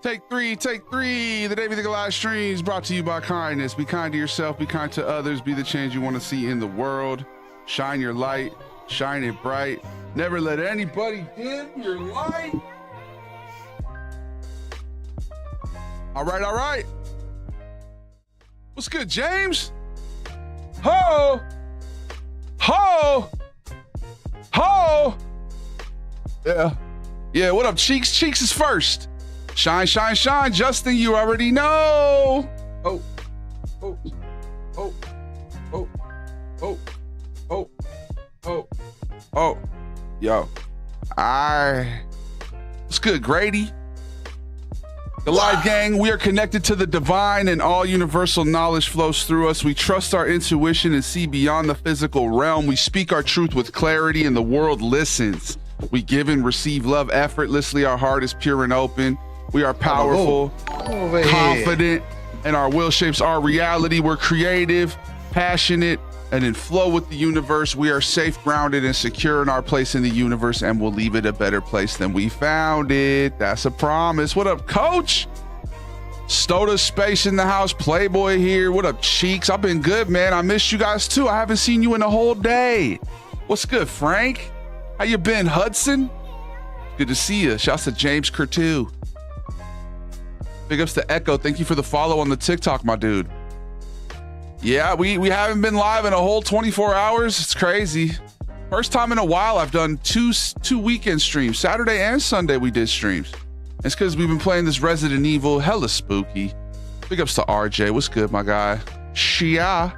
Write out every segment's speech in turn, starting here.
Take three. The Davey the Goliath streams brought to you by kindness. Be kind to yourself, be kind to others, be the change you want to see in the world. Shine your light, shine it bright. Never let anybody dim your light. All right. What's good, James? Ho! Yeah, what up, Cheeks? Cheeks is first. Shine. Justin, you already know. Oh. Yo. What's good, Grady? The Live Gang, we are connected to the divine and all universal knowledge flows through us. We trust our intuition and see beyond the physical realm. We speak our truth with clarity and the world listens. We give and receive love effortlessly. Our heart is pure and open. We are powerful, confident, and our will shapes our reality. We're creative, passionate, and in flow with the universe. We are safe, grounded, and secure in our place in the universe, and we'll leave it a better place than we found it. That's a promise. What up, Coach? Stoda Space in the house. Playboy here. What up, Cheeks? I've been good, man. I missed you guys too. I haven't seen you in a whole day. What's good, Frank? How you been, Hudson? Good to see you. Shouts to James Curtu. Big ups to Echo. Thank you for the follow on the TikTok, my dude. Yeah, we haven't been live in a whole 24 hours. It's crazy. First time in a while I've done two weekend streams. Saturday and Sunday we did streams. It's because we've been playing this Resident Evil. Hella spooky. Big ups to RJ. What's good, my guy? Shia.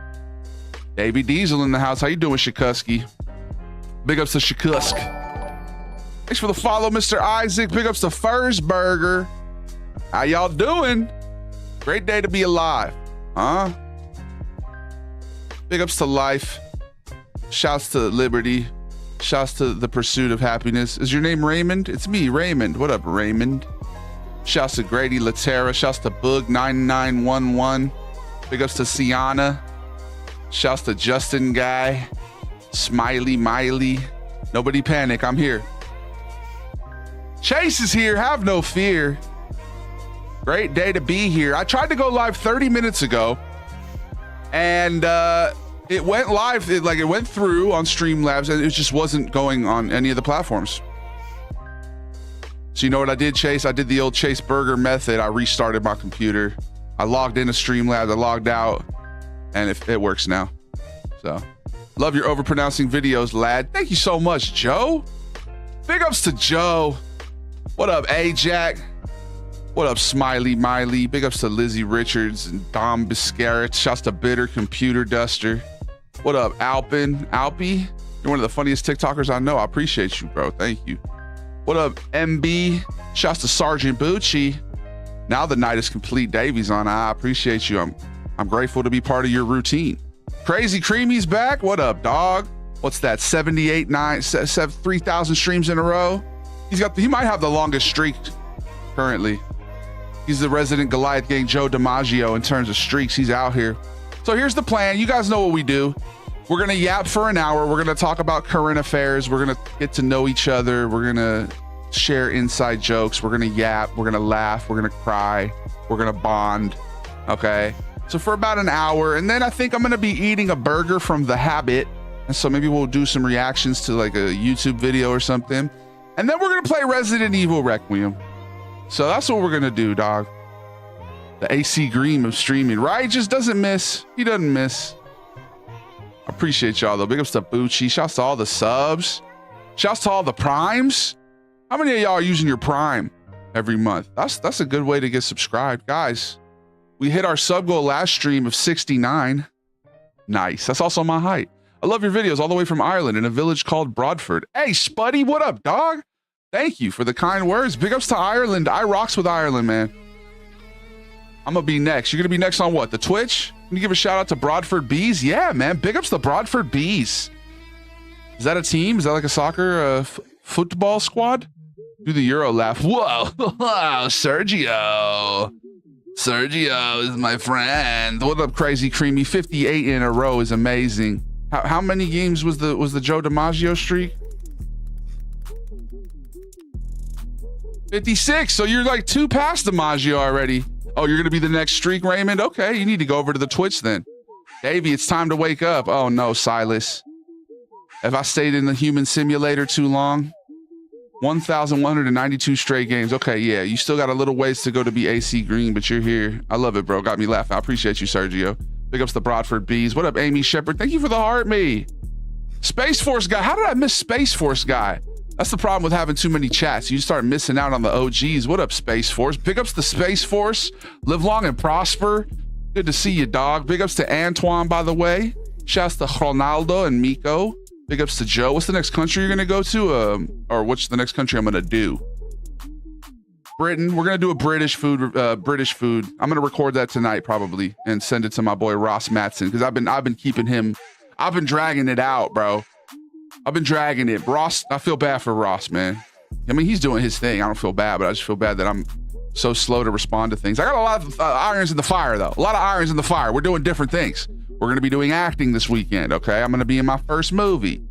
Davey Diesel in the house. How you doing, Shikuski? Big ups to Shikusk. Thanks for the follow, Mr. Isaac. Big ups to Fursburger. How y'all doing? Great day to be alive, huh? Big ups to life. Shouts to liberty. Shouts to the pursuit of happiness. Is your name Raymond? It's me, Raymond. What up, Raymond? Shouts to Grady Latera. Shouts to Boog9911. Big ups to Sienna. Shouts to Justin Guy. Smiley Miley. Nobody panic. I'm here. Chase is here. Have no fear. Great day to be here. I tried to go live 30 minutes ago and it went live. It went through on Streamlabs and it just wasn't going on any of the platforms. So you know what I did, Chase? I did the old Chase Burger method. I restarted my computer. I logged into Streamlabs. I logged out and it works now. So love your overpronouncing videos, lad. Thank you so much, Joe. Big ups to Joe. What up, A-Jack? What up, Smiley Miley? Big ups to Lizzie Richards and Dom Biscarrett. Shouts to Bitter Computer Duster. What up, Alpie? You're one of the funniest TikTokers I know. I appreciate you, bro. Thank you. What up, MB? Shouts to Sergeant Bucci. Now the night is complete. Davies on. I appreciate you. I'm grateful to be part of your routine. Crazy Creamy's back. What up, dog? What's that? 3,000 streams in a row. He might have the longest streak currently. He's the resident Goliath Gang Joe DiMaggio in terms of streaks. He's out here. So here's the plan. You guys know what we do. We're going to yap for an hour. We're going to talk about current affairs. We're going to get to know each other. We're going to share inside jokes. We're going to yap. We're going to laugh. We're going to cry. We're going to bond. Okay. So for about an hour. And then I think I'm going to be eating a burger from The Habit. And so maybe we'll do some reactions to like a YouTube video or something. And then we're going to play Resident Evil Requiem. So that's what we're gonna do, dog. The AC Green of streaming, right? Just doesn't miss. He doesn't miss. I appreciate y'all though. Big ups to Bucci. Shouts to all the subs. Shouts to all the primes. How many of y'all are using your prime every month? That's a good way to get subscribed, guys. We hit our sub goal last stream of 69. Nice. That's also my height. I love your videos all the way from Ireland in a village called Broadford. Hey, Spuddy, what up, dog? Thank you for the kind words. Big ups to Ireland. I rocks with Ireland, man. I'm gonna be next. You're gonna be next on what? The Twitch? Can you give a shout out to Broadford Bees? Yeah, man. Big ups to Broadford Bees. Is that a team? Is that like a soccer football squad? Do the Euro laugh. Whoa. Wow, Sergio. Sergio is my friend. What up, Crazy Creamy? 58 in a row is amazing. How many games was the Joe DiMaggio streak? 56. So you're like 2 past DiMaggio already. Oh, you're going to be the next streak, Raymond? Okay, you need to go over to the Twitch then. Davey, it's time to wake up. Oh, no, Silas. Have I stayed in the human simulator too long? 1,192 straight games. Okay, yeah, you still got a little ways to go to be AC Green, but you're here. I love it, bro. Got me laughing. I appreciate you, Sergio. Big ups to Broadford Bees. What up, Amy Shepard? Thank you for the heart, me. Space Force guy. How did I miss Space Force guy? That's the problem with having too many chats. You start missing out on the OGs. What up, Space Force? Big ups to Space Force. Live long and prosper. Good to see you, dog. Big ups to Antoine, by the way. Shouts to Ronaldo and Miko. Big ups to Joe. What's the next country you're gonna go to? Or what's the next country I'm gonna do? Britain. We're gonna do a British food. I'm gonna record that tonight probably and send it to my boy Ross Matson because I've been keeping him. I've been dragging it out, bro. I've been dragging it. Ross, I feel bad for Ross, man. I mean, he's doing his thing. I don't feel bad, but I just feel bad that I'm so slow to respond to things. I got a lot of irons in the fire, though. A lot of irons in the fire. We're doing different things. We're going to be doing acting this weekend, okay? I'm going to be in my first movie.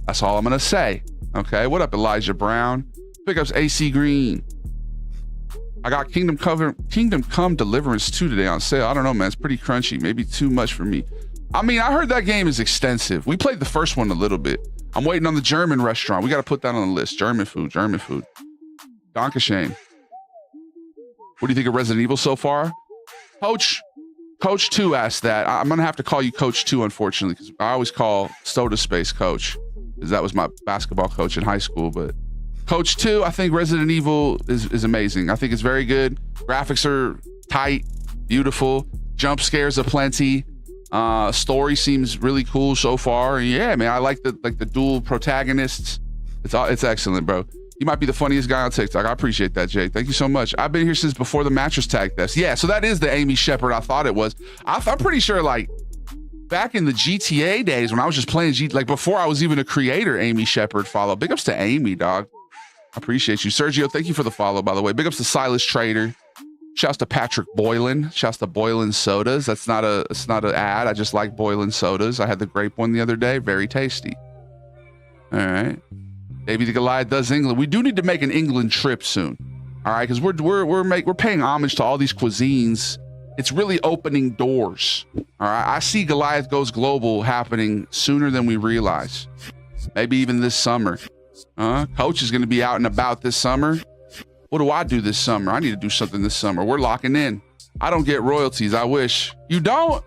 That's all I'm going to say, okay? What up, Elijah Brown? Pick up AC Green. I got Kingdom Come Deliverance 2 today on sale. I don't know, man. It's pretty crunchy. Maybe too much for me. I mean, I heard that game is extensive. We played the first one a little bit. I'm waiting on the German restaurant. We got to put that on the list. German food. Dankeschön. What do you think of Resident Evil so far? Coach 2 asked that. I'm going to have to call you Coach 2, unfortunately, because I always call Soda Space Coach, because that was my basketball coach in high school. But Coach 2, I think Resident Evil is amazing. I think it's very good. Graphics are tight, beautiful. Jump scares aplenty. Story seems really cool so far. And yeah, man, I like the dual protagonists. It's excellent, bro. You might be the funniest guy on TikTok. I appreciate that, Jay. Thank you so much. I've been here since before the mattress tag test. Yeah, so that is the Amy Shepard I thought it was. I'm pretty sure, like, back in the GTA days when I was just playing like before I was even a creator, Amy Shepard followed. Big ups to Amy, dog. I appreciate you. Sergio, thank you for the follow, by the way. Big ups to Silas Trader. Shouts to Patrick Boylan. Shouts to Boylan Sodas. It's not an ad. I just like Boylan Sodas. I had the grape one the other day. Very tasty. All right. Maybe the Goliath does England. We do need to make an England trip soon. All right, because we're paying homage to all these cuisines. It's really opening doors. All right. I see Goliath Goes Global happening sooner than we realize. Maybe even this summer. Coach is going to be out and about this summer. What do I do this summer? I need to do something this summer. We're locking in. I don't get royalties. I wish. You don't?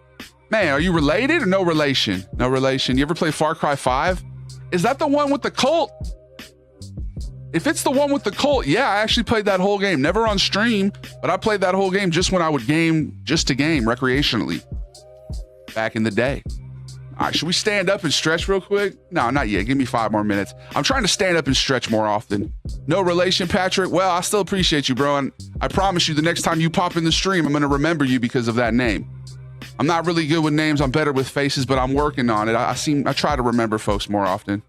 Man, are you related or no relation? No relation. You ever play Far Cry 5? Is that the one with the cult? If it's the one with the cult, yeah, I actually played that whole game. Never on stream, but I played that whole game just when I would game, just to game recreationally back in the day. All right, should we stand up and stretch real quick? No, not yet. Give me 5 more minutes. I'm trying to stand up and stretch more often. No relation, Patrick. Well, I still appreciate you, bro. And I promise you the next time you pop in the stream, I'm going to remember you because of that name. I'm not really good with names. I'm better with faces, but I'm working on it. I try to remember folks more often.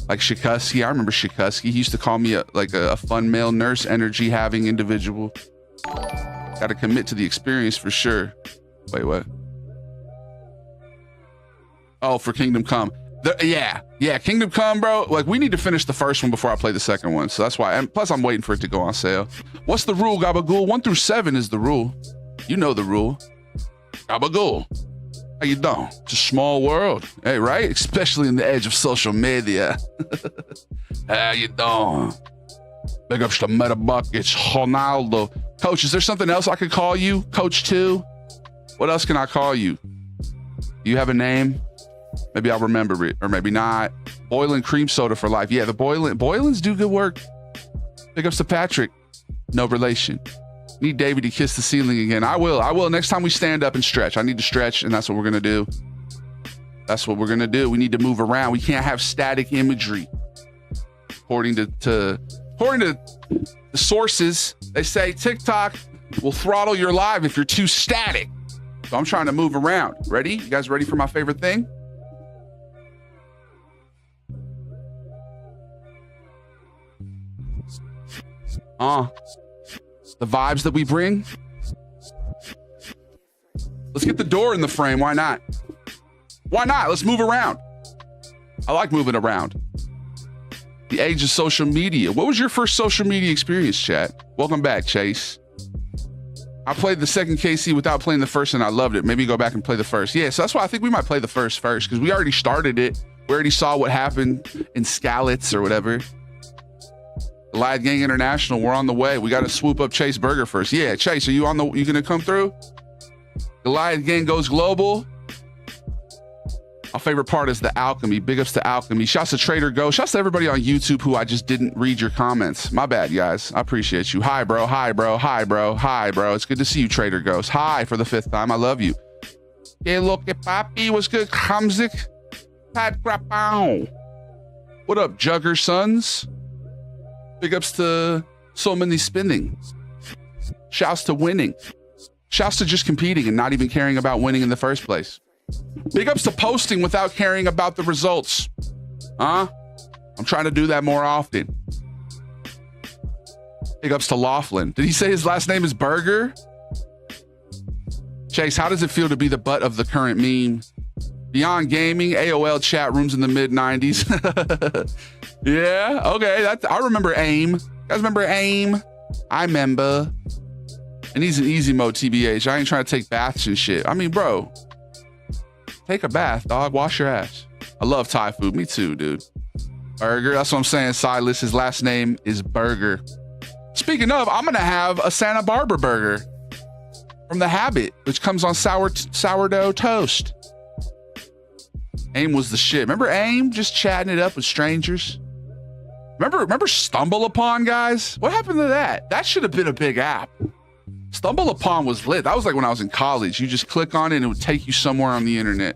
Like Shikuski. I remember Shikuski. He used to call me a fun male nurse energy having individual. Got to commit to the experience for sure. Wait, what? Oh, for Kingdom Come. Yeah, Kingdom Come, bro. Like, we need to finish the first one before I play the second one. So that's why. And plus, I'm waiting for it to go on sale. What's the rule, Gabagool? 1 through 7 is the rule. You know the rule. Gabagool. How you doing? It's a small world. Hey, right? Especially in the edge of social media. How you doing? Big ups to Meta Buckets, Ronaldo. Coach, is there something else I could call you? Coach 2? What else can I call you? Do you have a name? Maybe I'll remember it, or maybe not. Boylan Cream Soda for life. Yeah, the Boylans do good work. Big ups to Patrick. No relation. Need David to kiss the ceiling again. I will. Next time we stand up and stretch. I need to stretch, and that's what we're going to do. That's what we're going to do. We need to move around. We can't have static imagery. According to the sources, they say TikTok will throttle your live if you're too static. So I'm trying to move around. Ready? You guys ready for my favorite thing? The vibes that we bring. Let's get the door in the frame. Why not? Why not? Let's move around. I like moving around. The age of social media. What was your first social media experience, chat? Welcome back, Chase. I played the second KC without playing the first and I loved it. Maybe go back and play the first. Yeah, so that's why I think we might play the first because we already started it. We already saw what happened in Skalitz or whatever. Goliath Gang International, we're on the way. We got to swoop up Chase Burger first. Yeah, Chase, are you gonna come through? Goliath Gang goes global. My favorite part is the alchemy. Big ups to alchemy. Shouts to Trader Go. Shouts to everybody on YouTube who I just didn't read your comments. My bad, guys. I appreciate you. Hi, bro. Hi, bro. Hi, bro. Hi, bro. It's good to see you, Trader Ghost. Hi for the 5th time. I love you. Hey, look at Papi. What's good, Kamzik? Pat Grappow. What up, Jugger Sons? Big ups to so many spinning. Shouts to winning. Shouts to just competing and not even caring about winning in the first place. Big ups to posting without caring about the results. I'm trying to do that more often. Big ups to Laughlin. Did he say his last name is Burger? Chase, how does it feel to be the butt of the current meme? Beyond Gaming, AOL chat rooms in the mid-90s. Yeah, okay. I remember AIM. You guys remember AIM? I remember. And he's in easy mode, TBH. I ain't trying to take baths and shit. I mean, bro. Take a bath, dog. Wash your ass. I love Thai food. Me too, dude. Burger. That's what I'm saying, Silas. His last name is Burger. Speaking of, I'm going to have a Santa Barbara burger from The Habit, which comes on sourdough toast. AIM was the shit. Remember AIM? Just chatting it up with strangers. Remember Stumble Upon, guys? What happened to that? That should have been a big app. Stumble Upon was lit. That was like when I was in college. You just click on it and it would take you somewhere on the internet.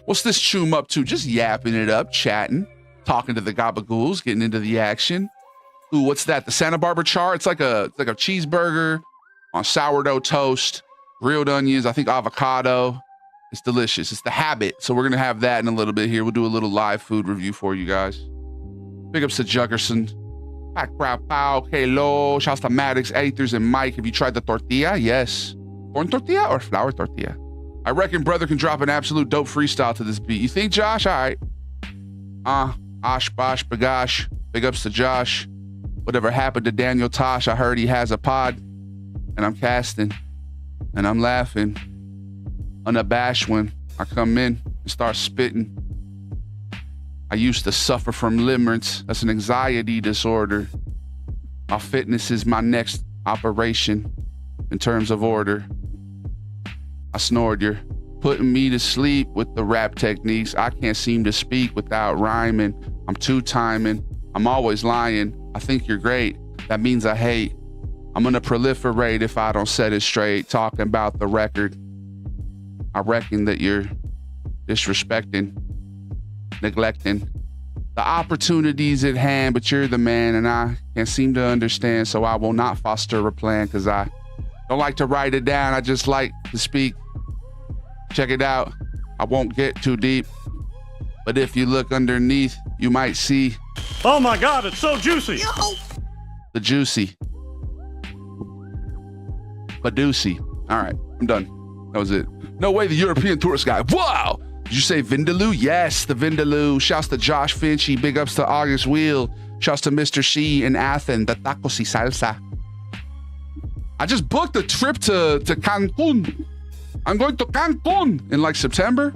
What's this choom up to? Just yapping it up, chatting, talking to the gabagools, getting into the action. Ooh, what's that? The Santa Barbara char? It's like a cheeseburger on sourdough toast, grilled onions, I think avocado. It's delicious. It's The Habit. So we're going to have that in a little bit here. We'll do a little live food review for you guys. Big ups to Juggerson. Hello. Shouts to Maddox, Aethers, and Mike. Have you tried the tortilla? Yes. Corn tortilla or flour tortilla? I reckon brother can drop an absolute dope freestyle to this beat. You think, Josh? All right. Osh, bosh, bagosh. Big ups to Josh. Whatever happened to Daniel Tosh? I heard he has a pod. And I'm casting. And I'm laughing. Unabashed when I come in and start spitting. I used to suffer from limerence. That's an anxiety disorder. My fitness is my next operation in terms of order. I snored. You're putting me to sleep with the rap techniques. I can't seem to speak without rhyming. I'm two-timing. I'm always lying. I think you're great. That means I hate. I'm gonna proliferate if I don't set it straight. Talking about the record. I reckon that you're disrespecting, neglecting the opportunities at hand, but you're the man and I can't seem to understand, so I will not foster a plan because I don't like to write it down. I just like to speak. Check it out. I won't get too deep, but if you look underneath, you might see. Oh my God, it's so juicy. The juicy. Badusi. All right, I'm done. That was it. No way, the European tourist guy. Wow! Did you say Vindaloo? Yes, the Vindaloo. Shouts to Josh Finchy. Big ups to August Wheel. Shouts to Mr. She in Athens. The tacos y salsa. I just booked a trip to Cancun. I'm going to Cancun in like September.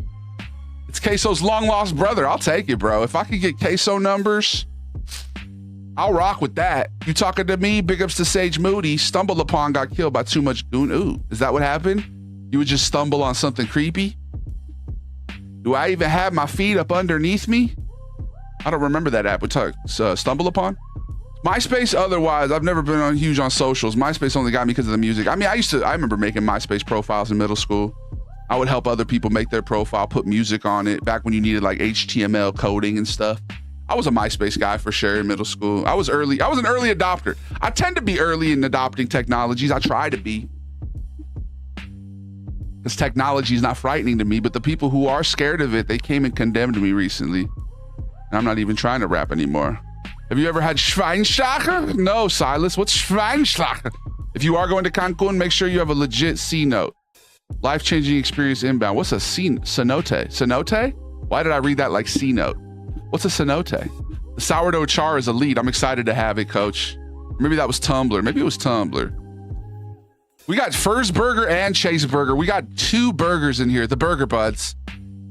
It's Queso's long lost brother. I'll take it, bro. If I could get Queso numbers, I'll rock with that. You talking to me? Big ups to Sage Moody. Stumbled upon, got killed by too much goon. Ooh, is that what happened? You would just stumble on something creepy? Do I even have my feet up underneath me? I don't remember that app. We talk Stumble Upon. MySpace, otherwise, I've never been huge on socials. MySpace only got me because of the music. I mean, I remember making MySpace profiles in middle school. I would help other people make their profile, put music on it, back when you needed like HTML coding and stuff. I was a MySpace guy for sure in middle school. I was an early adopter. I tend to be early in adopting technologies. I try to be. Because technology is not frightening to me, but the people who are scared of it, they came and condemned me recently. And I'm not even trying to rap anymore. Have you ever had Schweinsteiger? No, Silas. What's Schweinsteiger? If you are going to Cancun, make sure you have a legit C note. Life-changing experience inbound. What's a C cenote? Cenote? Why did I read that like C note? What's a cenote? The The sourdough char is elite. I'm excited to have it, coach. Maybe that was Tumblr. Maybe it was Tumblr. We got Furs Burger and Chase Burger. We got 2 burgers in here. The Burger Buds.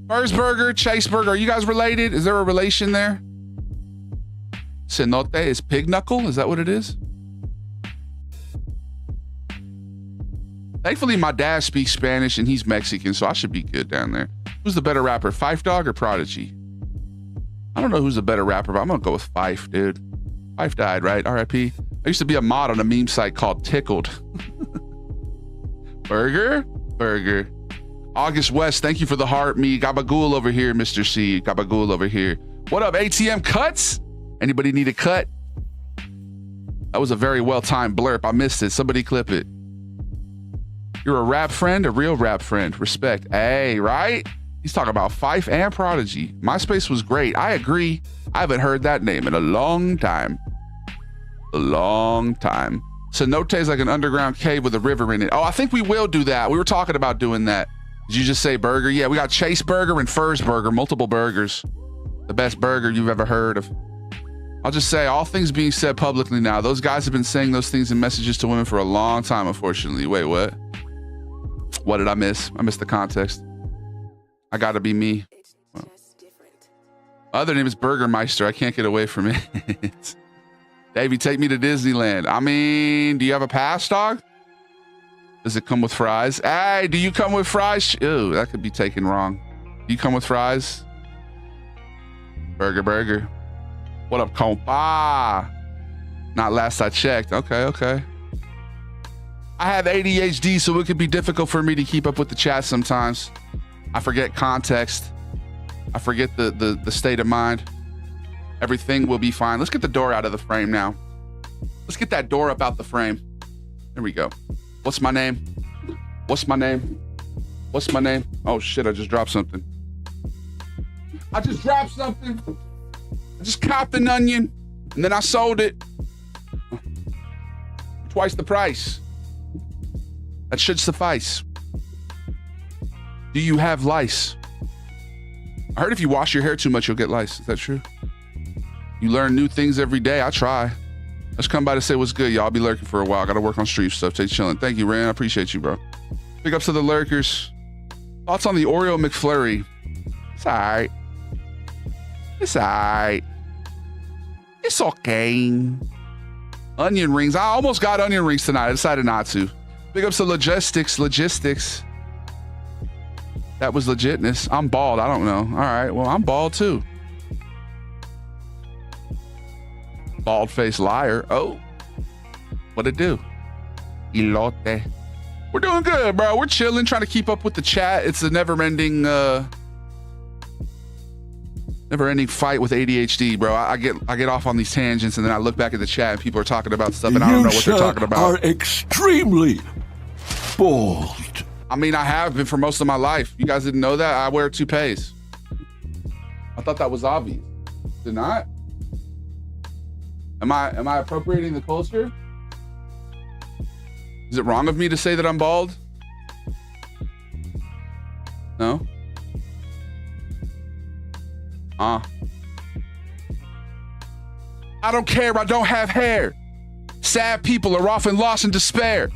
Furs Burger, Chase Burger. Are you guys related? Is there a relation there? Cenote is pig knuckle? Is that what it is? Thankfully, my dad speaks Spanish and he's Mexican, so I should be good down there. Who's the better rapper, Fife Dog or Prodigy? I don't know who's a better rapper, but I'm gonna go with Fife, dude. Fife died, right? R.I.P. I used to be a mod on a meme site called Tickled. Burger? August West, thank you for the heart. Me, Gabagool over here, Mr. C. Gabagool over here. What up, ATM cuts? Anybody need a cut? That was a very well-timed blurb. I missed it. Somebody clip it. You're a rap friend, a real rap friend. Respect. Hey, right? He's talking about Fife and Prodigy. MySpace was great. I agree. I haven't heard that name in a long time. Cenote is like an underground cave with a river in it. Oh, I think we will do that. We were talking about doing that. Did you just say burger? Yeah, we got Chase Burger and Furs Burger, multiple burgers. The best burger you've ever heard of. I'll just say, all things being said publicly now, those guys have been saying those things in messages to women for a long time, unfortunately. Wait, what? What did I miss? I missed the context. I gotta be me. Well, my other name is Burgermeister. I can't get away from it. Davey, take me to Disneyland. I mean, do you have a pass, dog? Does it come with fries? Hey, do you come with fries? Ew, that could be taken wrong. Do you come with fries? Burger. What up, compa? Not last I checked. Okay. I have ADHD, so it could be difficult for me to keep up with the chat sometimes. I forget context. I forget the state of mind. Everything will be fine. Let's get the door out of the frame now. Let's get that door up out the frame. There we go. What's my name? Oh shit, I just dropped something. I just copped an onion and then I sold it. Twice the price. That should suffice. Do you have lice? I heard if you wash your hair too much, you'll get lice. Is that true? You learn new things every day. I try. Let's come by to say what's good, y'all. I'll be lurking for a while. Got to work on street stuff. Take chilling. Thank you, Rand. I appreciate you, bro. Big ups to the lurkers. Thoughts on the Oreo McFlurry? It's all right. It's okay. Onion rings. I almost got onion rings tonight. I decided not to. Big ups to logistics. That was legitness. I'm bald. I don't know. All right. Well, I'm bald too. Bald faced liar. Oh, what'd it do? Elote. We're doing good, bro. We're chilling, trying to keep up with the chat. It's a never-ending fight with ADHD, bro. I get off on these tangents, and then I look back at the chat, and people are talking about stuff, and I don't know what they're talking about. You are extremely bald. I mean, I have been for most of my life. You guys didn't know that? I wear toupees. I thought that was obvious. Did not? Am I appropriating the culture? Is it wrong of me to say that I'm bald? No? I don't care. I don't have hair. Sad people are often lost in despair.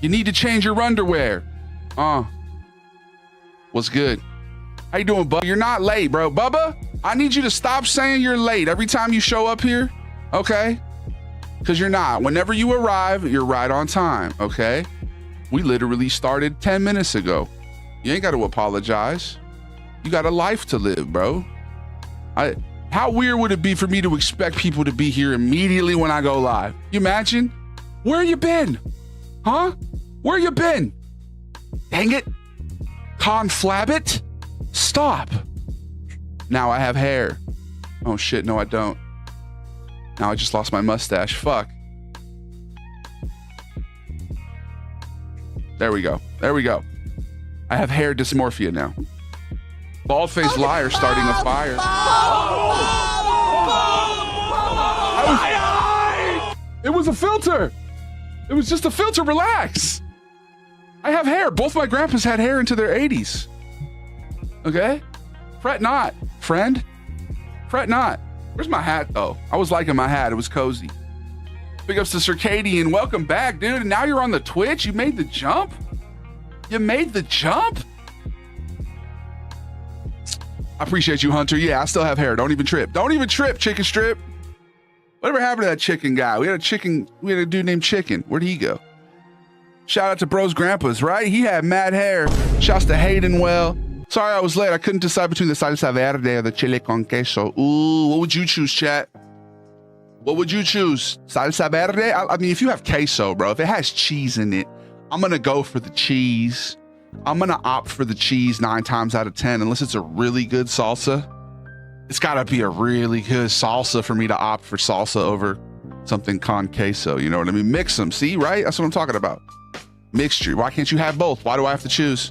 You need to change your underwear. What's good? How you doing, Bubba? You're not late, bro. Bubba, I need you to stop saying you're late every time you show up here, okay? Because you're not. Whenever you arrive, you're right on time, okay? We literally started 10 minutes ago. You ain't got to apologize. You got a life to live, bro. How weird would it be for me to expect people to be here immediately when I go live? You imagine? Where you been? Huh? Where you been? Dang it. Conflabbit? Stop. Now I have hair. Oh shit, no I don't. Now I just lost my mustache. Fuck. There we go. I have hair dysmorphia now. Bald-faced liar starting a fire. It was a filter. It was just a filter. Relax. I have hair. Both my grandpas had hair into their 80s. Okay? Fret not, friend. Fret not. Where's my hat though? I was liking my hat. It was cozy. Big ups to Circadian. Welcome back, dude. And now you're on the Twitch. You made the jump? You made the jump? I appreciate you, Hunter. Yeah, I still have hair. Don't even trip. Don't even trip, Chicken Strip. Whatever happened to that chicken guy? We had a dude named Chicken. Where'd he go? Shout out to Bro's Grandpas, right? He had mad hair. Shouts to Hayden Well. Sorry I was late. I couldn't decide between the salsa verde or the chile con queso. Ooh, what would you choose, chat? What would you choose? Salsa verde? I mean, if you have queso, bro, if it has cheese in it, I'm going to go for the cheese. I'm going to opt for the cheese 9 times out of 10, unless it's a really good salsa. It's got to be a really good salsa for me to opt for salsa over something con queso. You know what I mean? Mix them. See, right? That's what I'm talking about. Mixture. Why can't you have both? Why do I have to choose?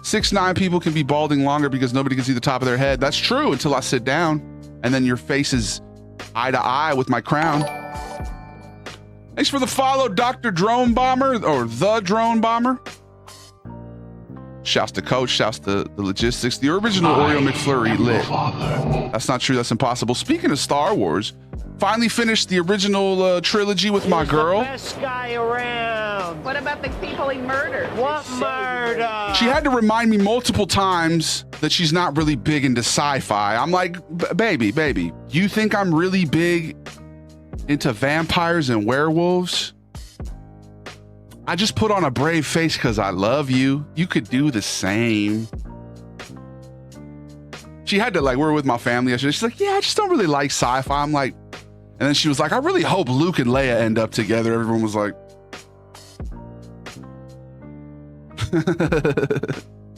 6'9" people can be balding longer because nobody can see the top of their head. That's true until I sit down and then your face is eye to eye with my crown. Thanks for the follow, Dr. Drone Bomber, or the Drone Bomber. Shouts to Coach, shouts to the logistics. The original Oreo McFlurry lit. That's not true, that's impossible. Speaking of Star Wars, finally finished the original trilogy with my girl. The best guy around. What about the people he murdered? What murder? She had to remind me multiple times that she's not really big into sci-fi. I'm like, baby, you think I'm really big into vampires and werewolves? I just put on a brave face because I love you. You could do the same. She had to, like, we were with my family yesterday. She's like, yeah, I just don't really like sci-fi. I'm like, and then she was like, I really hope Luke and Leia end up together. Everyone was like,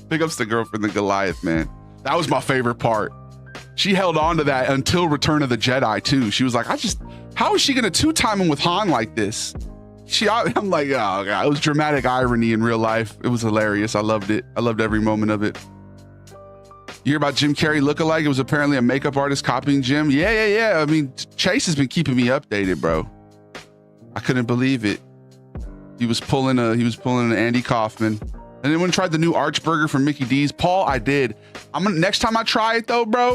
big ups to Girlfriend the Goliath, man. That was my favorite part. She held on to that until Return of the Jedi too. She was like, how is she gonna 2-time him with Han like this? I'm like, oh God, it was dramatic irony in real life. It was hilarious. I loved it. I loved every moment of it. You hear about Jim Carrey lookalike? It was apparently a makeup artist copying Jim. Yeah. I mean, Chase has been keeping me updated, bro. I couldn't believe it. He was pulling an Andy Kaufman. And then when I tried the new Arch Burger from Mickey D's, Paul, I did. Next time I try it though, bro,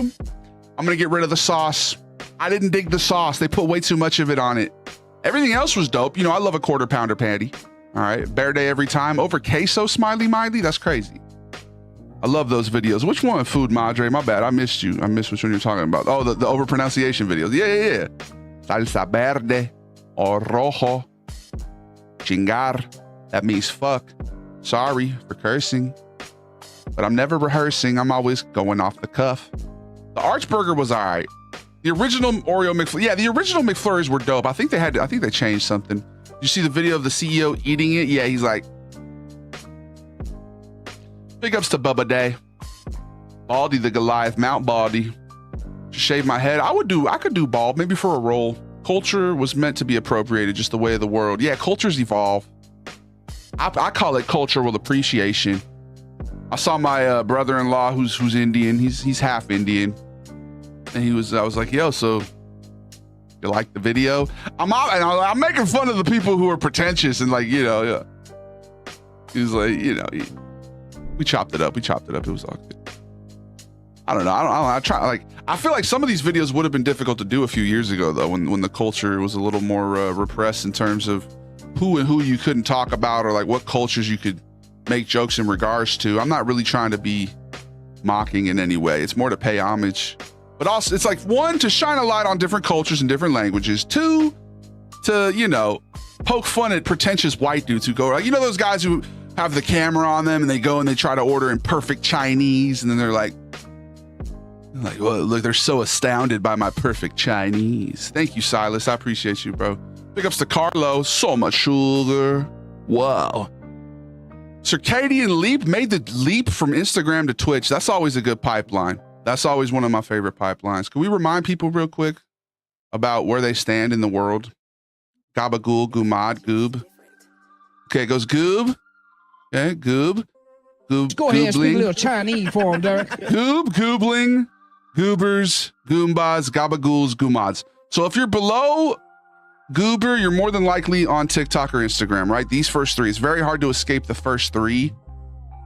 I'm gonna get rid of the sauce. I didn't dig the sauce. They put way too much of it on it. Everything else was dope. You know, I love a quarter pounder patty. All right, Bear Day every time. Over queso, smiley miley. That's crazy. I love those videos. Which one? Food Madre. My bad. I missed you. I missed which one you're talking about. Oh, the overpronunciation videos. Yeah. Salsa verde or rojo. Chingar. That means fuck. Sorry for cursing. But I'm never rehearsing. I'm always going off the cuff. The Arch Burger was all right. The original Oreo McFlurry. Yeah, the original McFlurries were dope. I think they changed something. You see the video of the CEO eating it? Yeah, he's like, big ups to Bubba Day. Baldy the Goliath, Mount Baldy. Just shave my head. I could do bald, maybe for a role. Culture was meant to be appropriated, just the way of the world. Yeah, cultures evolve. I call it cultural appreciation. I saw my brother-in-law who's Indian. He's half Indian. And I was like, yo, so you like the video? I'm making fun of the people who are pretentious and like, you know, yeah. He was like, you know, we chopped it up. It was all good. I don't know. I feel like some of these videos would have been difficult to do a few years ago though, when the culture was a little more repressed in terms of who you couldn't talk about or like what cultures you could make jokes in regards to. I'm not really trying to be mocking in any way. It's more to pay homage. But also, it's like, 1, to shine a light on different cultures and different languages. 2, to, you know, poke fun at pretentious white dudes who go, like, you know, those guys who have the camera on them and they go and they try to order in perfect Chinese. And then they're like, well, look, they're so astounded by my perfect Chinese. Thank you, Silas. I appreciate you, bro. Big ups to Carlo. So much sugar. Wow. Circadian Leap made the leap from Instagram to Twitch. That's always a good pipeline. That's always one of my favorite pipelines. Can we remind people real quick about where they stand in the world? Gabagool, Gumad, Goob. Okay, it goes Goob. Okay, Goob. Goob. Go ahead and speak a little Chinese for him, Derek. Goob, Goobling, Goobers, Goombas, Gabagools, Goomads. So if you're below Goober, you're more than likely on TikTok or Instagram, right? These first 3. It's very hard to escape the first 3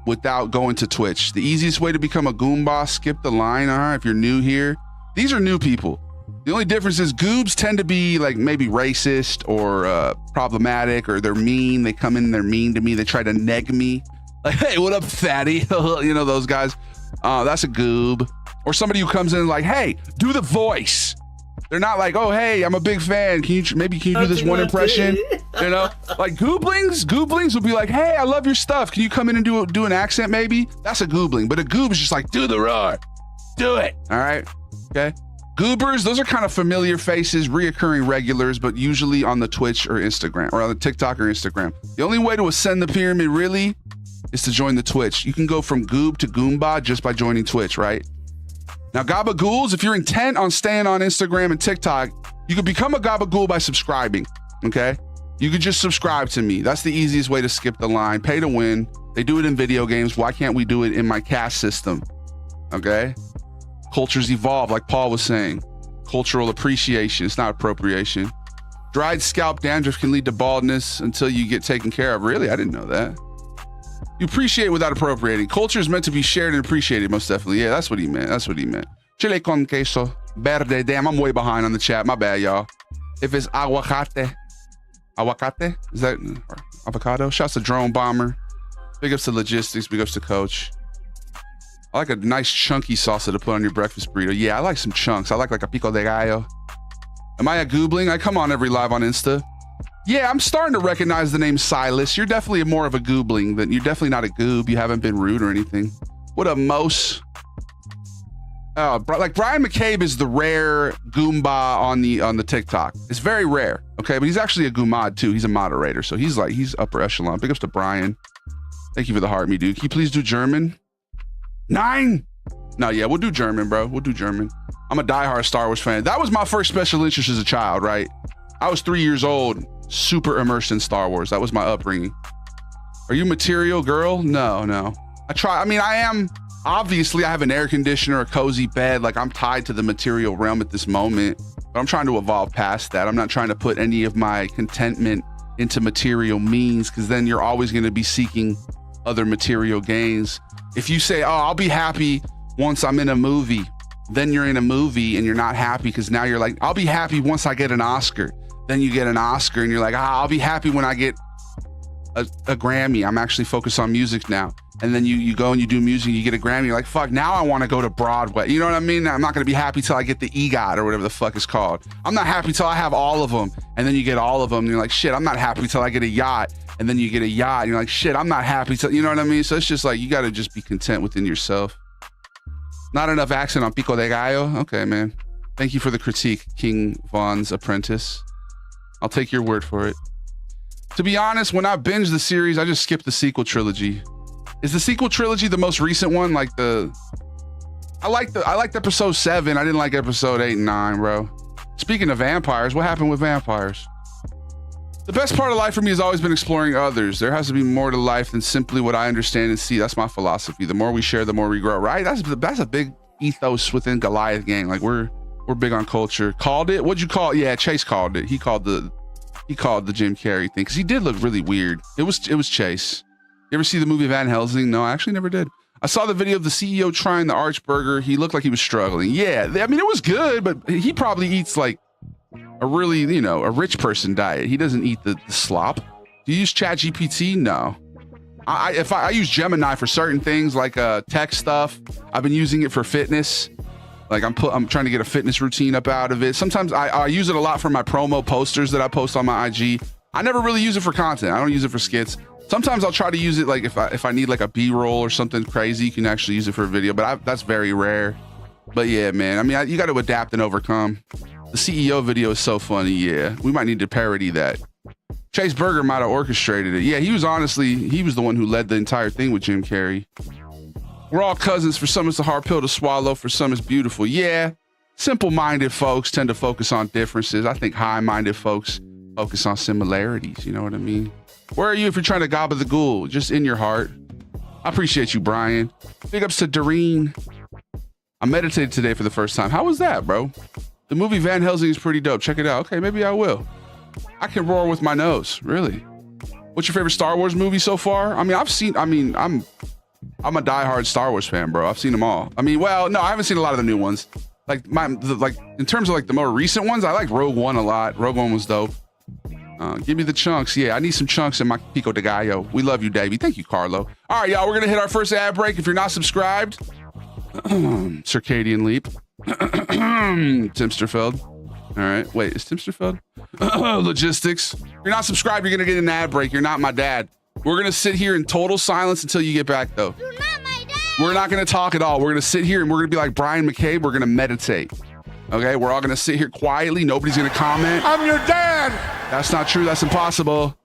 without going to Twitch. The easiest way to become a Goomba, skip the line, if you're new here. These are new people. The only difference is goobs tend to be like maybe racist or problematic, or they're mean. They come in, they're mean to me. They try to neg me. Like, hey, what up, fatty? You know, those guys. That's a goob. Or somebody who comes in like, hey, do the voice. They're not like, oh, hey, I'm a big fan. Can you do this one impression? You know, like gooblings will be like, hey, I love your stuff. Can you come in and do an accent maybe? That's a goobling. But a goob is just like, do the roar. Do it. All right. Okay. Goobers, those are kind of familiar faces, reoccurring regulars, but usually on the Twitch or Instagram, or on the TikTok or Instagram. The only way to ascend the pyramid really is to join the Twitch. You can go from goob to goomba just by joining Twitch, right? Now, gabagools, if you're intent on staying on Instagram and TikTok, you could become a gabagool by subscribing, okay? You could just subscribe to me. That's the easiest way to skip the line. Pay to win. They do it in video games. Why can't we do it in my cash system, okay? Cultures evolve, like Paul was saying. Cultural appreciation, it's not appropriation. Dried scalp dandruff can lead to baldness until you get taken care of. Really? I didn't know that. You appreciate without appropriating. Culture is meant to be shared and appreciated, most definitely. Yeah, that's what he meant. That's what he meant. Chile con queso. Verde. Damn, I'm way behind on the chat. My bad, y'all. If it's aguacate. Aguacate? Is that avocado? Shouts to Drone Bomber. Big ups to Logistics. Big ups to Coach. I like a nice chunky salsa to put on your breakfast burrito. Yeah, I like some chunks. I like a pico de gallo. Am I a goobling? I come on every live on Insta. Yeah, I'm starting to recognize the name Silas. You're definitely more of a goobling. You're definitely not a goob. You haven't been rude or anything. What up, Mose? Like Brian McCabe is the rare Goomba on the TikTok. It's very rare, okay? But he's actually a Goomad too. He's a moderator, so he's upper echelon. Big ups to Brian. Thank you for the heart, me dude. Can you please do German? 9? No, yeah, we'll do German, bro. We'll do German. I'm a diehard Star Wars fan. That was my first special interest as a child, right? I was 3 years old, super immersed in Star Wars. That was my upbringing. Are you material, girl? No. I am. Obviously, I have an air conditioner, a cozy bed. Like, I'm tied to the material realm at this moment, but I'm trying to evolve past that. I'm not trying to put any of my contentment into material means, because then you're always going to be seeking other material gains. If you say, oh, I'll be happy once I'm in a movie, then you're in a movie and you're not happy, because now you're like, I'll be happy once I get an Oscar. Then you get an Oscar and you're like, I'll be happy when I get a Grammy. I'm actually focused on music now. And then you go and you do music, you get a Grammy, you're like, fuck, now I want to go to Broadway. You know what I mean? I'm not going to be happy till I get the EGOT or whatever the fuck it's called. I'm not happy till I have all of them. And then you get all of them and you're like, shit, I'm not happy till I get a yacht. And then you get a yacht and you're like, shit, I'm not happy till, you know what I mean? So it's just like, you got to just be content within yourself. Not enough accent on Pico de Gallo. Okay, man. Thank you for the critique, King Von's apprentice. I'll take your word for it. To be honest, when I binged the series, I just skipped the sequel trilogy. Is the sequel trilogy the most recent one? I liked episode 7. I didn't like episode 8 and 9, bro. Speaking of vampires, what happened with vampires? The best part of life for me has always been exploring others. There has to be more to life than simply what I understand and see. That's my philosophy. The more we share, the more we grow, right? That's a big ethos within Goliath Gang. Like we're big on culture. Called it? What'd you call it? Yeah, Chase called it. He called the Jim Carrey thing, because he did look really weird. It was Chase. You ever see the movie Van Helsing? No, I actually never did. I saw the video of the CEO trying the Arch Burger. He looked like he was struggling. Yeah, I mean, it was good, but he probably eats like a really, a rich person diet. He doesn't eat the slop. Do you use ChatGPT? No. I use Gemini for certain things like tech stuff. I've been using it for fitness. Like I'm trying to get a fitness routine up out of it. Sometimes I use it a lot for my promo posters that I post on my IG. I never really use it for content. I don't use it for skits. Sometimes I'll try to use it like if I need like a B-roll or something crazy, you can actually use it for a video, but that's very rare. But yeah, man, I mean, you got to adapt and overcome. The CEO video is so funny. Yeah, we might need to parody that. Chase Burger might have orchestrated it. Yeah, he was the one who led the entire thing with Jim Carrey. We're all cousins. For some, it's a hard pill to swallow. For some, it's beautiful. Yeah, simple-minded folks tend to focus on differences. I think high-minded folks focus on similarities. You know what I mean? Where are you if you're trying to gobble the ghoul? Just in your heart. I appreciate you, Brian. Big ups to Doreen. I meditated today for the first time. How was that, bro? The movie Van Helsing is pretty dope. Check it out. Okay, maybe I will. I can roar with my nose. Really? What's your favorite Star Wars movie so far? I'm a diehard Star Wars fan, bro. I've seen them all. I mean, well, no, I haven't seen a lot of the new ones. Like in terms of like the more recent ones, I like Rogue One a lot. Rogue One was dope. Give me the chunks. Yeah, I need some chunks in my Pico de Gallo. We love you, Davey. Thank you, Carlo. All right, y'all, we're gonna hit our first ad break. If you're not subscribed, Circadian Leap, Timsterfeld. All right, wait, is Timsterfeld? Logistics. If you're not subscribed, you're gonna get an ad break. You're not my dad. We're gonna sit here in total silence until you get back, though. You're not my dad. We're not gonna talk at all. We're gonna sit here and we're gonna be like Brian McCabe. We're gonna meditate. Okay, we're all gonna sit here quietly. Nobody's gonna comment. I'm your dad. That's not true. That's impossible.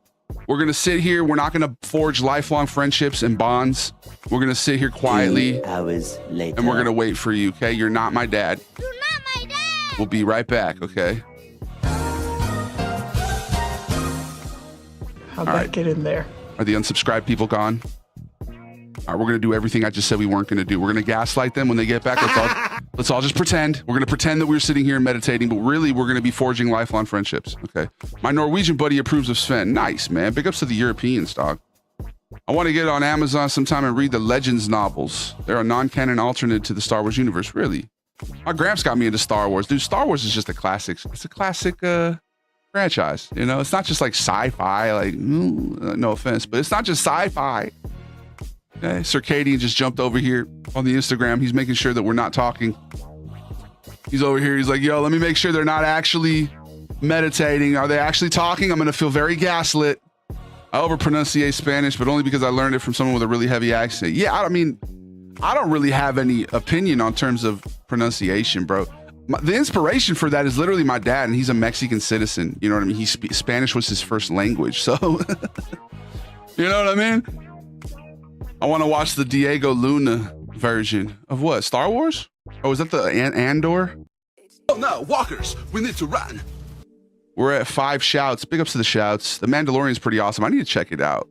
We're gonna sit here. We're not gonna forge lifelong friendships and bonds. We're gonna sit here quietly. 2 hours later. And we're gonna wait for you. Okay, you're not my dad. You're not my dad. We'll be right back. Okay. How'd that get in there? Are the unsubscribed people gone? All right, we're gonna do everything I just said we weren't gonna do. We're gonna gaslight them when they get back. Let's all just pretend. We're gonna pretend that we're sitting here and meditating, but really we're gonna be forging lifelong friendships. Okay. My Norwegian buddy approves of Sven. Nice, man. Big ups to the Europeans, dog. I want to get on Amazon sometime and read the Legends novels. They're a non-canon alternate to the Star Wars universe. Really? My gramps got me into Star Wars. Dude, Star Wars is just a classic. It's a classic franchise. You know, it's not just like sci-fi, like, no offense, but it's not just sci-fi. Okay, Circadian just jumped over here on the Instagram. He's making sure that we're not talking. He's over here. He's like, yo, let me make sure they're not actually meditating. Are they actually talking? I'm going to feel very gaslit. I overpronunciate Spanish, but only because I learned it from someone with a really heavy accent. Yeah, I mean, I don't really have any opinion on terms of pronunciation, bro. The inspiration for that is literally my dad, and he's a Mexican citizen. You know what I mean? Spanish was his first language. So, you know what I mean? I want to watch the Diego Luna version of what? Star Wars? Oh, is that the Andor? Oh no, walkers, we need to run. We're at 5 shouts. Big ups to the shouts. The Mandalorian's pretty awesome. I need to check it out.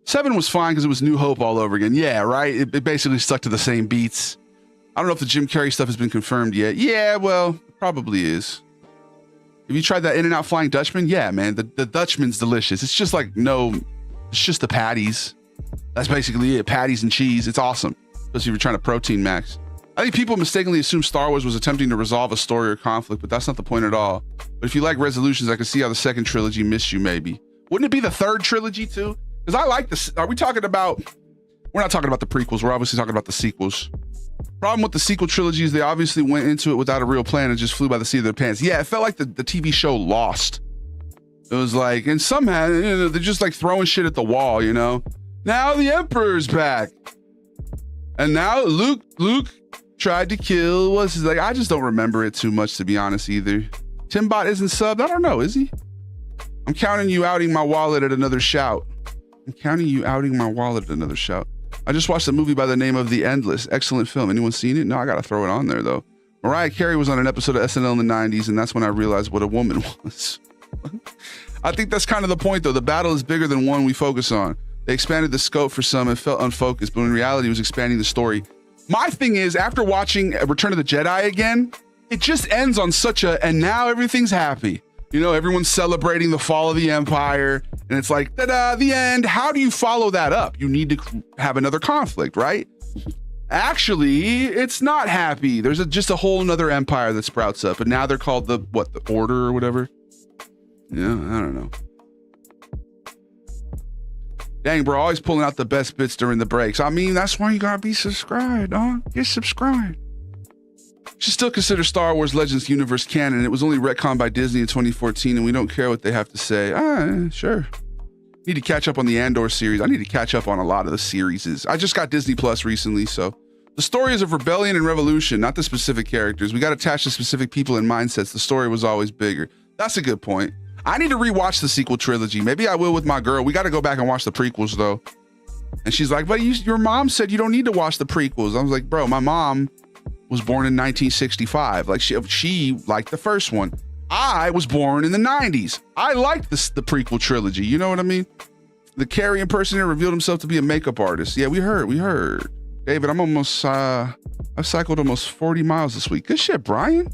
7 was fine because it was New Hope all over again. Yeah, right? It basically stuck to the same beats. I don't know if the Jim Carrey stuff has been confirmed yet. Yeah, well, probably is. Have you tried that In-N-Out Flying Dutchman? Yeah, man. The Dutchman's delicious. It's just like it's just the patties. That's basically it. Patties and cheese. It's awesome. Especially if you're trying to protein max. I think people mistakenly assume Star Wars was attempting to resolve a story or conflict, but that's not the point at all. But if you like resolutions, I can see how the second trilogy missed you, maybe. Wouldn't it be the third trilogy too? Because I like this. Are we talking about, we're not talking about the prequels. We're obviously talking about the sequels. Problem with the sequel trilogies, they obviously went into it without a real plan and just flew by the seat of their pants. Yeah, it felt like the TV show Lost. It was like, and somehow, you know, they're just like throwing shit at the wall, you know? Now the Emperor's back. And now Luke tried to kill, I just don't remember it too much, to be honest, either. Timbot isn't subbed. I don't know, is he? I'm counting you outing my wallet at another shout. I just watched a movie by the name of The Endless. Excellent film. Anyone seen it? No, I gotta throw it on there though. Mariah Carey was on an episode of SNL in the 90s, and that's when I realized what a woman was. I think that's kind of the point though. The battle is bigger than one we focus on. They expanded the scope for some and felt unfocused, but in reality it was expanding the story. My thing is, after watching Return of the Jedi again, it just ends on such a, and now everything's happy. You know, everyone's celebrating the fall of the Empire, and it's like, ta-da, the end. How do you follow that up? You need to have another conflict, right? Actually, it's not happy. There's just a whole nother empire that sprouts up, and now they're called the Order or whatever. Yeah, I don't know. Dang, bro, always pulling out the best bits during the breaks. I mean, that's why you gotta be subscribed, dog. Get subscribed. Should still consider Star Wars Legends universe canon. It was only retconned by Disney in 2014, and we don't care what they have to say. Sure. Need to catch up on the Andor series. I need to catch up on a lot of the series. I just got Disney Plus recently, so. The story is of rebellion and revolution, not the specific characters. We got attached to specific people and mindsets. The story was always bigger. That's a good point. I need to rewatch the sequel trilogy. Maybe I will with my girl. We got to go back and watch the prequels though. And she's like, but your mom said you don't need to watch the prequels. I was like, bro, my mom was born in 1965. Like she liked the first one. I was born in the 90s. I liked the prequel trilogy. You know what I mean? The Carrie impersonator revealed himself to be a makeup artist. Yeah, we heard. David, I've cycled almost 40 miles this week. Good shit, Brian.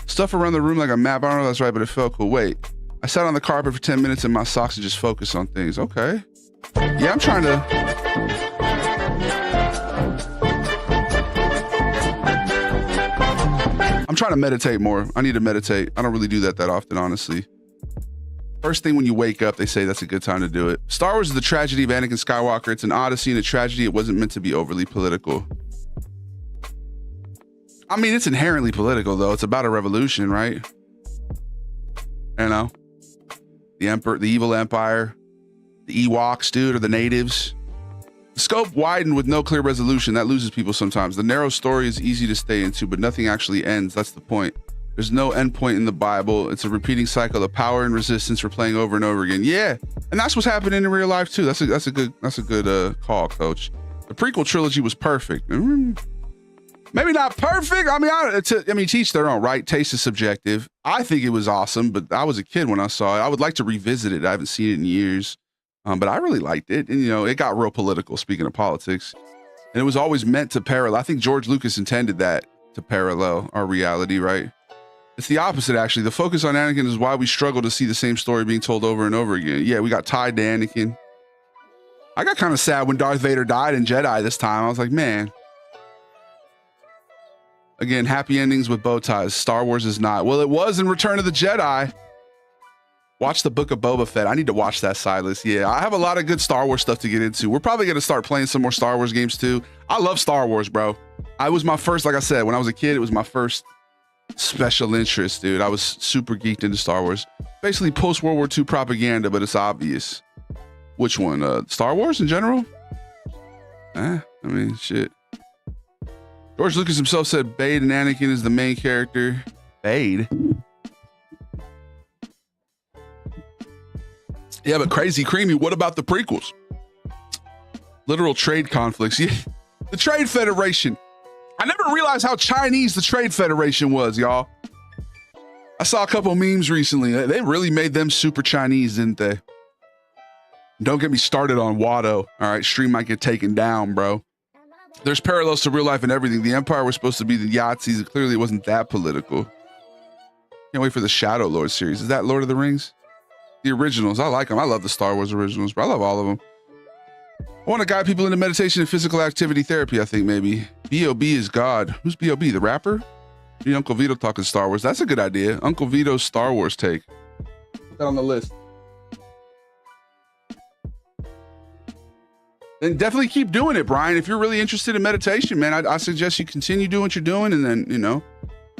Stuff around the room like a map. I don't know if that's right, but it felt cool. Wait. I sat on the carpet for 10 minutes in my socks and just focused on things. Okay. Yeah, I'm trying to. I'm trying to meditate more. I need to meditate. I don't really do that often, honestly. First thing when you wake up, they say that's a good time to do it. Star Wars is the tragedy of Anakin Skywalker. It's an odyssey and a tragedy. It wasn't meant to be overly political. I mean, it's inherently political, though. It's about a revolution, right? You know? The Emperor, the evil empire, the Ewoks, dude, or the natives. The scope widened with no clear resolution. That loses people sometimes. The narrow story is easy to stay into, but nothing actually ends. That's the point. There's no end point in the Bible. It's a repeating cycle of power and resistance replaying over and over again. Yeah, and that's what's happening in real life too. That's a good call, Coach. The prequel trilogy was perfect. Maybe not perfect. I mean, teach their own, right? Taste is subjective. I think it was awesome, but I was a kid when I saw it. I would like to revisit it. I haven't seen it in years, but I really liked it. And it got real political. Speaking of politics, and it was always meant to parallel. I think George Lucas intended that to parallel our reality, right? It's the opposite, actually. The focus on Anakin is why we struggle to see the same story being told over and over again. Yeah, we got tied to Anakin. I got kind of sad when Darth Vader died in Jedi this time. I was like, man. Again, happy endings with bow ties. Star Wars is not. Well, it was in Return of the Jedi. Watch the Book of Boba Fett. I need to watch that, Silas. Yeah, I have a lot of good Star Wars stuff to get into. We're probably going to start playing some more Star Wars games too. I love Star Wars, bro. I was my first, like I said, when I was a kid, it was my first special interest, dude. I was super geeked into Star Wars. Basically post-World War II propaganda, but it's obvious. Which one? Star Wars in general? I mean, shit. George Lucas himself said Bade and Anakin is the main character. Bade? Yeah, but Crazy Creamy, what about the prequels? Literal trade conflicts. Yeah, the Trade Federation. I never realized how Chinese the Trade Federation was, y'all. I saw a couple memes recently. They really made them super Chinese, didn't they? Don't get me started on Watto. All right, stream might get taken down, bro. There's parallels to real life and everything. The Empire was supposed to be the Yahtzees. Clearly, it wasn't that political. Can't wait for the Shadow Lord series. Is that Lord of the Rings? The originals. I like them. I love the Star Wars originals, bro. I love all of them. I want to guide people into meditation and physical activity therapy, I think, maybe. B.O.B. is God. Who's B.O.B.? The rapper? Me, Uncle Vito talking Star Wars. That's a good idea. Uncle Vito's Star Wars take. Put that on the list. And definitely keep doing it, Brian. If you're really interested in meditation, man, I suggest you continue doing what you're doing, and then,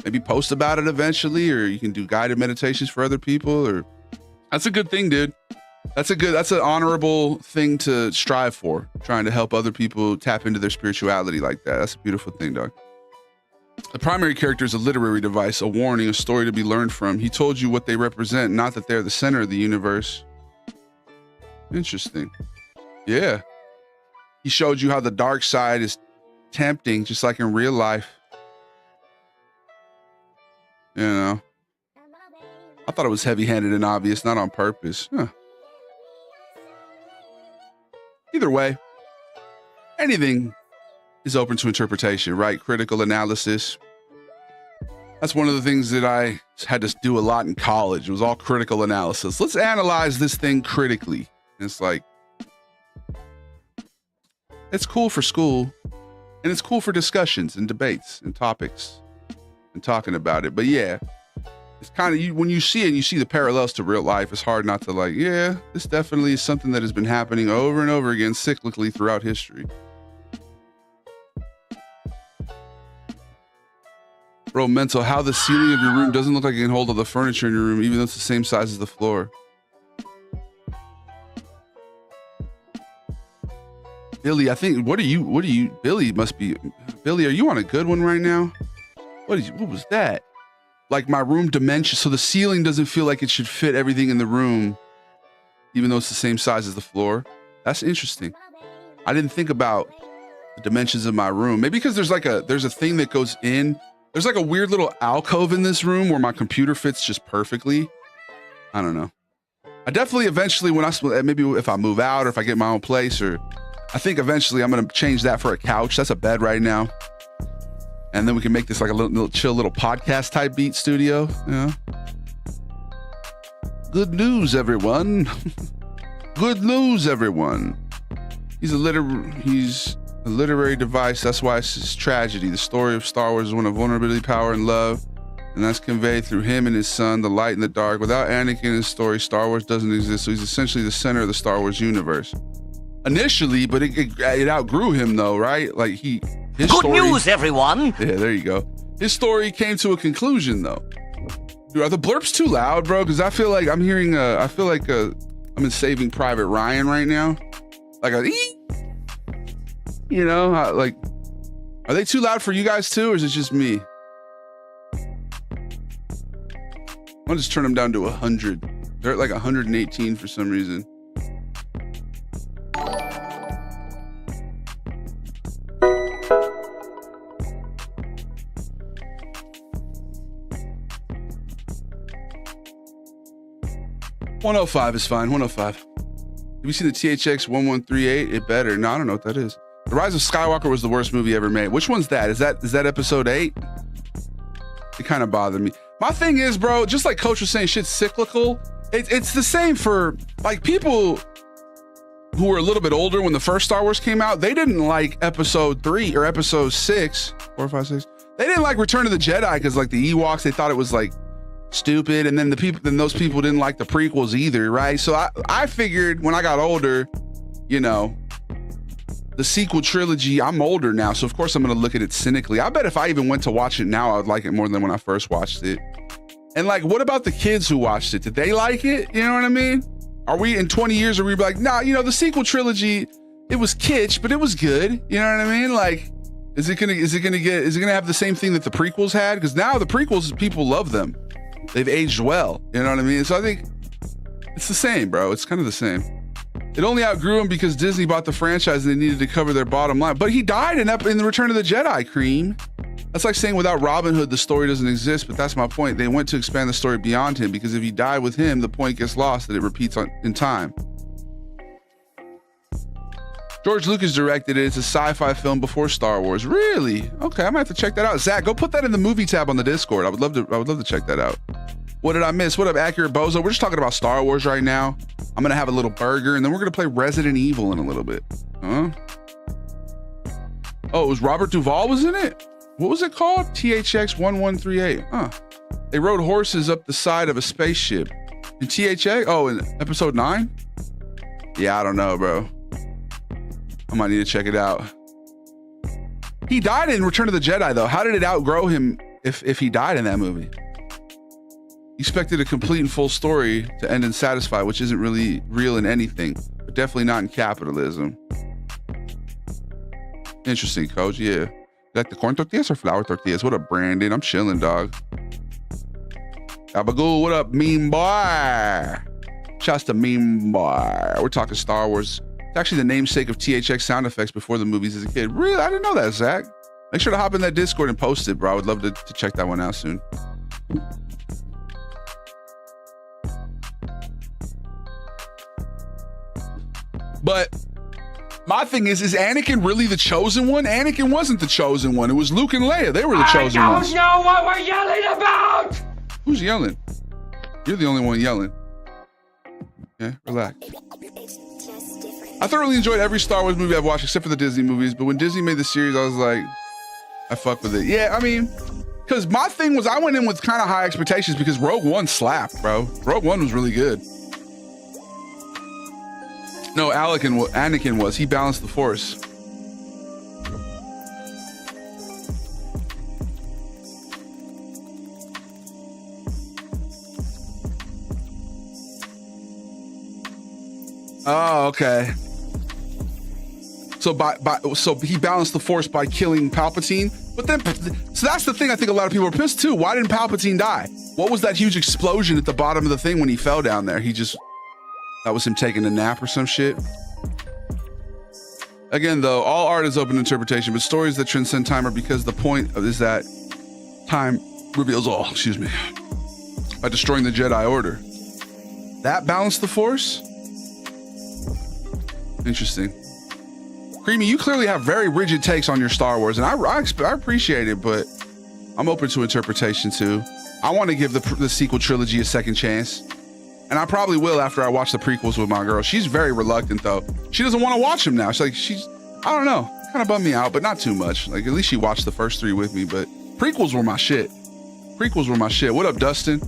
maybe post about it eventually, or you can do guided meditations for other people, or that's a good thing, dude. That's an honorable thing to strive for, trying to help other people tap into their spirituality like that. That's a beautiful thing, dog. The primary character is a literary device, a warning, a story to be learned from. He told you what they represent, not that they're the center of the universe. Interesting. Yeah. He showed you how the dark side is tempting, just like in real life. I thought it was heavy-handed and obvious, not on purpose. Huh. Either way, anything is open to interpretation, right? Critical analysis. That's one of the things that I had to do a lot in college. It was all critical analysis. Let's analyze this thing critically. And it's like, it's cool for school, and it's cool for discussions and debates and topics and talking about it. But yeah, it's kind of, when you see it and you see the parallels to real life, it's hard not to like, yeah, this definitely is something that has been happening over and over again cyclically throughout history. Bro, mental, how the ceiling of your room doesn't look like it can hold all the furniture in your room, even though it's the same size as the floor. Billy, I think, Billy must be, Billy, are you on a good one right now? What was that? Like my room dimension, so the ceiling doesn't feel like it should fit everything in the room, even though it's the same size as the floor. That's interesting. I didn't think about the dimensions of my room. Maybe because there's a thing that goes in. There's like a weird little alcove in this room where my computer fits just perfectly. I don't know. I definitely eventually, maybe if I move out or if I get my own place, or I think eventually I'm going to change that for a couch. That's a bed right now. And then we can make this like a little chill little podcast type beat studio. Good news, everyone. Good news, everyone. He's a literary device. That's why it's his tragedy. The story of Star Wars is one of vulnerability, power, and love. and that's conveyed through him and his son, the light and the dark. Without Anakin in his story, Star Wars doesn't exist. So he's essentially the center of the Star Wars universe. Initially, but it outgrew him though, right? Like his Good story, news, everyone. Yeah, there you go. His story came to a conclusion though. Dude, are the blurps too loud, bro? Because I feel like I'm hearing I'm in Saving Private Ryan right now. Like like, are they too loud for you guys too, or is it just me? I'll just turn them down to 100. They're at like 118 for some reason. $105 is fine. 105. Have you seen the THX 1138? It better. No, I don't know what that is. The Rise of Skywalker was the worst movie ever made. Which one's that? Is that episode 8? It kind of bothered me. My thing is, bro, just like Coach was saying, shit's cyclical. It's the same for like people who were a little bit older when the first Star Wars came out. They didn't like episode 3 or episode 6, 4, 5, 6. They didn't like Return of the Jedi because like the Ewoks, they thought it was like stupid, and then those people didn't like the prequels either, right? So I figured when I got older, the sequel trilogy, I'm older now, so of course I'm gonna look at it cynically. I bet if I even went to watch it now, I would like it more than when I first watched it. And like, what about the kids who watched it? Did they like it? You know what I mean? Are we in 20 years, are we like, nah, the sequel trilogy, it was kitsch, but it was good. You know what I mean? Like, is it gonna have the same thing that the prequels had? Because now the prequels, people love them. They've aged well. You know what I mean? So I think it's the same, bro. It's kind of the same. It only outgrew him because Disney bought the franchise and they needed to cover their bottom line. But he died in the Return of the Jedi, Cream. That's like saying without Robin Hood, the story doesn't exist. But that's my point. They went to expand the story beyond him because if you die with him, the point gets lost that it repeats in time. George Lucas directed it. It's a sci-fi film before Star Wars. Really? Okay, I might have to check that out. Zach, go put that in the movie tab on the Discord. I would love to check that out. What did I miss? What up, Accurate Bozo? We're just talking about Star Wars right now. I'm gonna have a little burger, and then we're gonna play Resident Evil in a little bit. Huh? Oh, it was Robert Duvall was in it? What was it called? THX 1138. Huh. They rode horses up the side of a spaceship. In THX? Oh, in episode 9? Yeah, I don't know, bro. I might need to check it out. He died in Return of the Jedi, though. How did it outgrow him if he died in that movie? He expected a complete and full story to end and satisfy, which isn't really real in anything, but definitely not in capitalism. Interesting, Coach. Yeah. You like the corn tortillas or flour tortillas? What up, Brandon? I'm chilling, dog. Abagul, what up, meme boy? Shouts to meme boy. We're talking Star Wars. It's actually the namesake of THX sound effects before the movies as a kid. Really? I didn't know that, Zach. Make sure to hop in that Discord and post it, bro. I would love to check that one out soon. But my thing is Anakin really the chosen one? Anakin wasn't the chosen one. It was Luke and Leia. They were the chosen ones. I don't know what we're yelling about! Who's yelling? You're the only one yelling. Yeah, relax. I thoroughly enjoyed every Star Wars movie I've watched except for the Disney movies. But when Disney made the series, I was like, I fuck with it. Yeah, I mean, because my thing was I went in with kind of high expectations because Rogue One slapped, bro. Rogue One was really good. No, Anakin was. He balanced the Force. Oh, okay. So he balanced the Force by killing Palpatine. But then, so that's the thing I think a lot of people are pissed too. Why didn't Palpatine die? What was that huge explosion at the bottom of the thing when he fell down there? That was him taking a nap or some shit. Again, though, all art is open to interpretation, but stories that transcend time are because the point is that time reveals all, by destroying the Jedi Order. That balanced the Force? Interesting. Creamy, you clearly have very rigid takes on your Star Wars, and I appreciate it, but I'm open to interpretation too. I want to give the sequel trilogy a second chance. And I probably will after I watch the prequels with my girl. She's very reluctant though. She doesn't want to watch them now. I don't know, kind of bummed me out, but not too much. Like at least she watched the first 3 with me, but prequels were my shit. Prequels were my shit. What up, Dustin?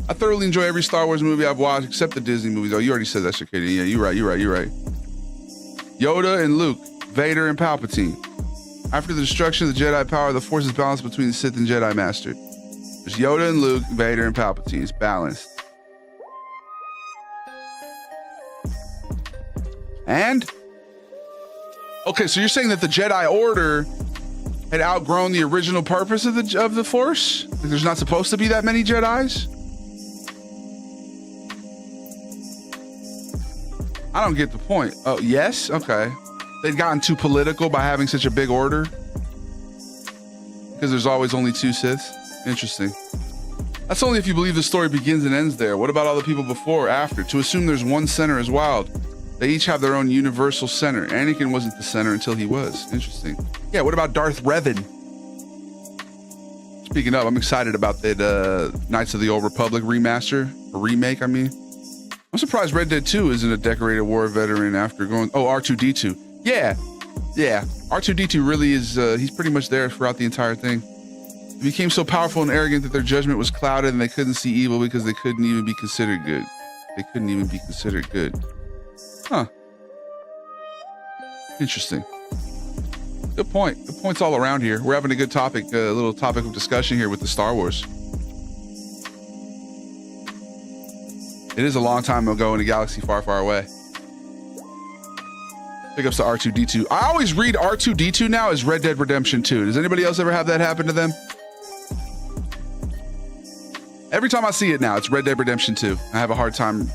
I thoroughly enjoy every Star Wars movie I've watched except the Disney movies. Oh, you already said that, Circadian. Yeah, you're right. Yoda and Luke, Vader and Palpatine. After the destruction of the Jedi power, the Force is balanced between the Sith and Jedi Master. There's Yoda and Luke, Vader and Palpatine. It's balanced. And? Okay, so you're saying that the Jedi Order had outgrown the original purpose of the Force? Like there's not supposed to be that many Jedis? I don't get the point. Oh, yes? Okay. They'd gotten too political by having such a big order? Because there's always only 2 Siths? Interesting. That's only if you believe the story begins and ends there. What about all the people before or after? To assume there's one center is wild. They each have their own universal center. Anakin wasn't the center until he was. Interesting. Yeah, what about Darth Revan? Speaking of, I'm excited about that Knights of the Old Republic remaster, or remake, I mean. I'm surprised Red Dead 2 isn't a decorated war veteran after going, oh, R2-D2. Yeah. R2-D2 really is, he's pretty much there throughout the entire thing. He became so powerful and arrogant that their judgment was clouded and they couldn't see evil because they couldn't even be considered good. Huh. Interesting. Good point. Good points all around here. We're having a good topic, a little topic of discussion here with the Star Wars. It is a long time ago in a galaxy far, far away. Big ups to R2-D2. I always read R2-D2 now as Red Dead Redemption 2. Does anybody else ever have that happen to them? Every time I see it now, it's Red Dead Redemption 2. I have a hard time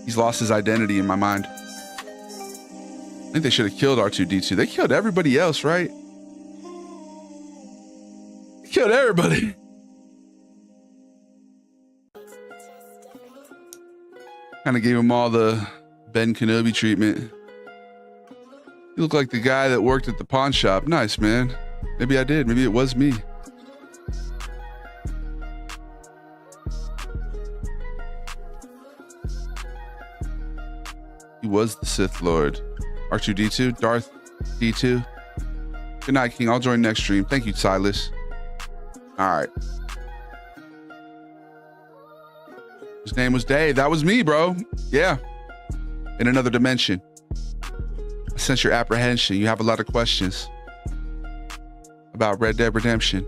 he's lost his identity in my mind. I think they should have killed R2-D2. They killed everybody else, right? They killed everybody. Kind of gave him all the Ben Kenobi treatment. You look like the guy that worked at the pawn shop. Nice, man. Maybe I did. Maybe it was me. He was the Sith Lord. R2-D2, Darth D2. Good night, King. I'll join next stream. Thank you, Silas. All right. His name was Dave. That was me, bro. Yeah. In another dimension. I sense your apprehension. You have a lot of questions about Red Dead Redemption.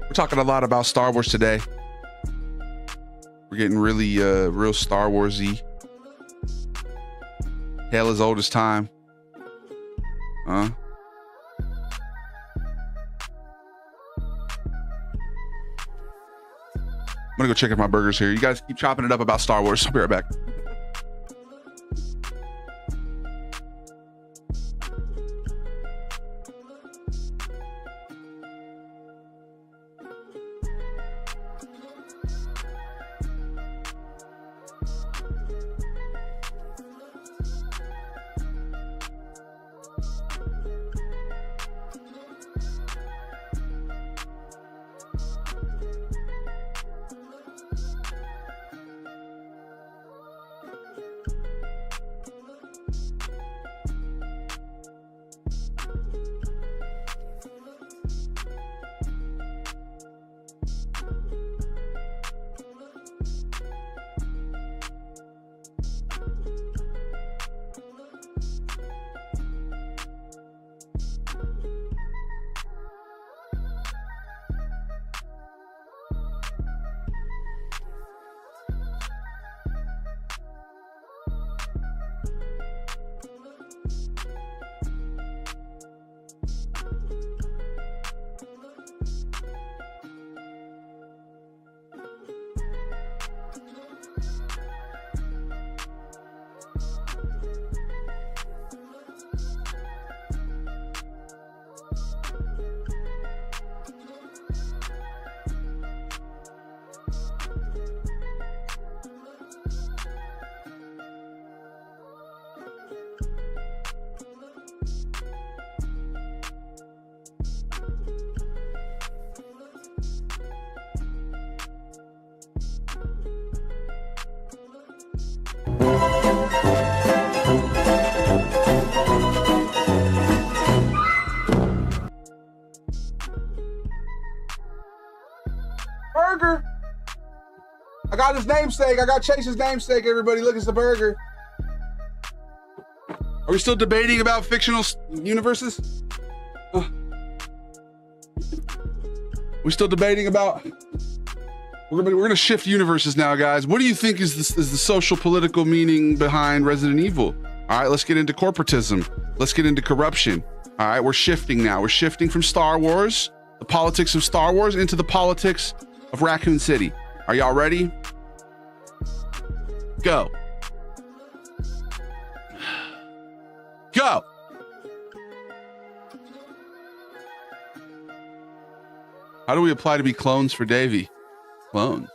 We're talking a lot about Star Wars today. We're getting really, real Star Wars-y. Tale as old as time. Huh? I'm gonna go check out my burgers here. You guys keep chopping it up about Star Wars. I'll be right back. got his namesake. I got Chase's namesake, everybody. Look, it's the burger. Are we still debating about fictional universes? We still debating about... We're gonna shift universes now, guys. What do you think is the social political meaning behind Resident Evil? All right, let's get into corporatism. Let's get into corruption. All right, we're shifting now. We're shifting from Star Wars, the politics of Star Wars, into the politics of Raccoon City. Are y'all ready? Go. Go. How do we apply to be clones for Davey? Clones.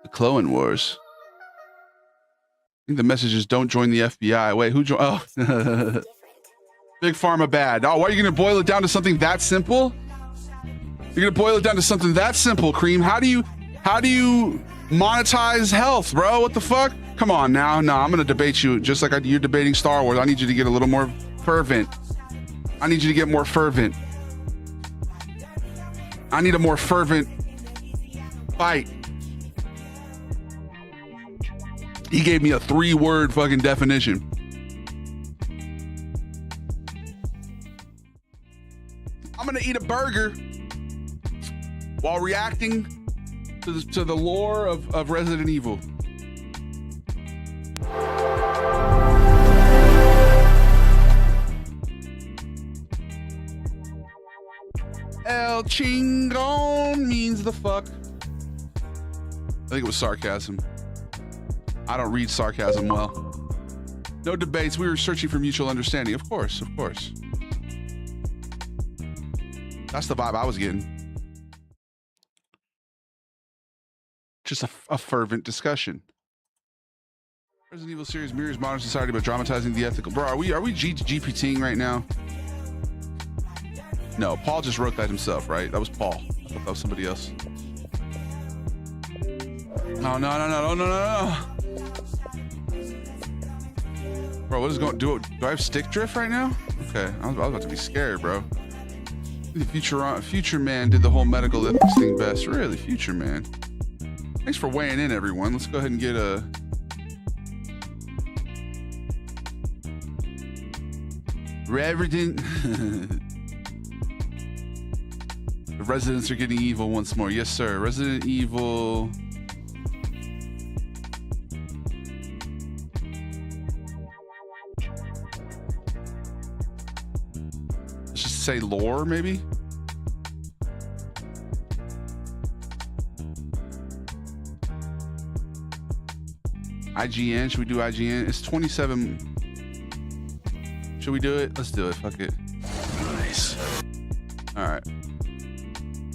The Clone Wars. I think the message is don't join the FBI. Wait, who joined? Oh. Big Pharma bad. Oh, why are you going to boil it down to something that simple? You're going to boil it down to something that simple, Cream. How do you monetize health, bro? What the fuck? Come on now. No, I'm going to debate you just like you're debating Star Wars. I need you to get a little more fervent. I need you to get more fervent. I need a more fervent fight. He gave me a 3-word fucking definition. I'm gonna eat a burger while reacting to the lore of Resident Evil. El Chingon means the fuck. I think it was sarcasm. I don't read sarcasm well. No debates. We were searching for mutual understanding. Of course, of course. That's the vibe I was getting. Just a fervent discussion. Resident Evil series mirrors modern society by dramatizing the ethical. Bro, are we GPTing right now? No, Paul just wrote that himself, right? That was Paul. I thought that was somebody else. No. Bro, what is going? Do I have stick drift right now? Okay, I was about to be scared, bro. The future man did the whole medical ethics thing best. Really, future man. Thanks for weighing in, everyone. Let's go ahead and get a. Resident. The residents are getting evil once more. Yes, sir. Resident Evil. Let's just say lore, maybe. IGN. Should we do IGN? It's 27. Should we do it? Let's do it. Fuck it. Nice. All right.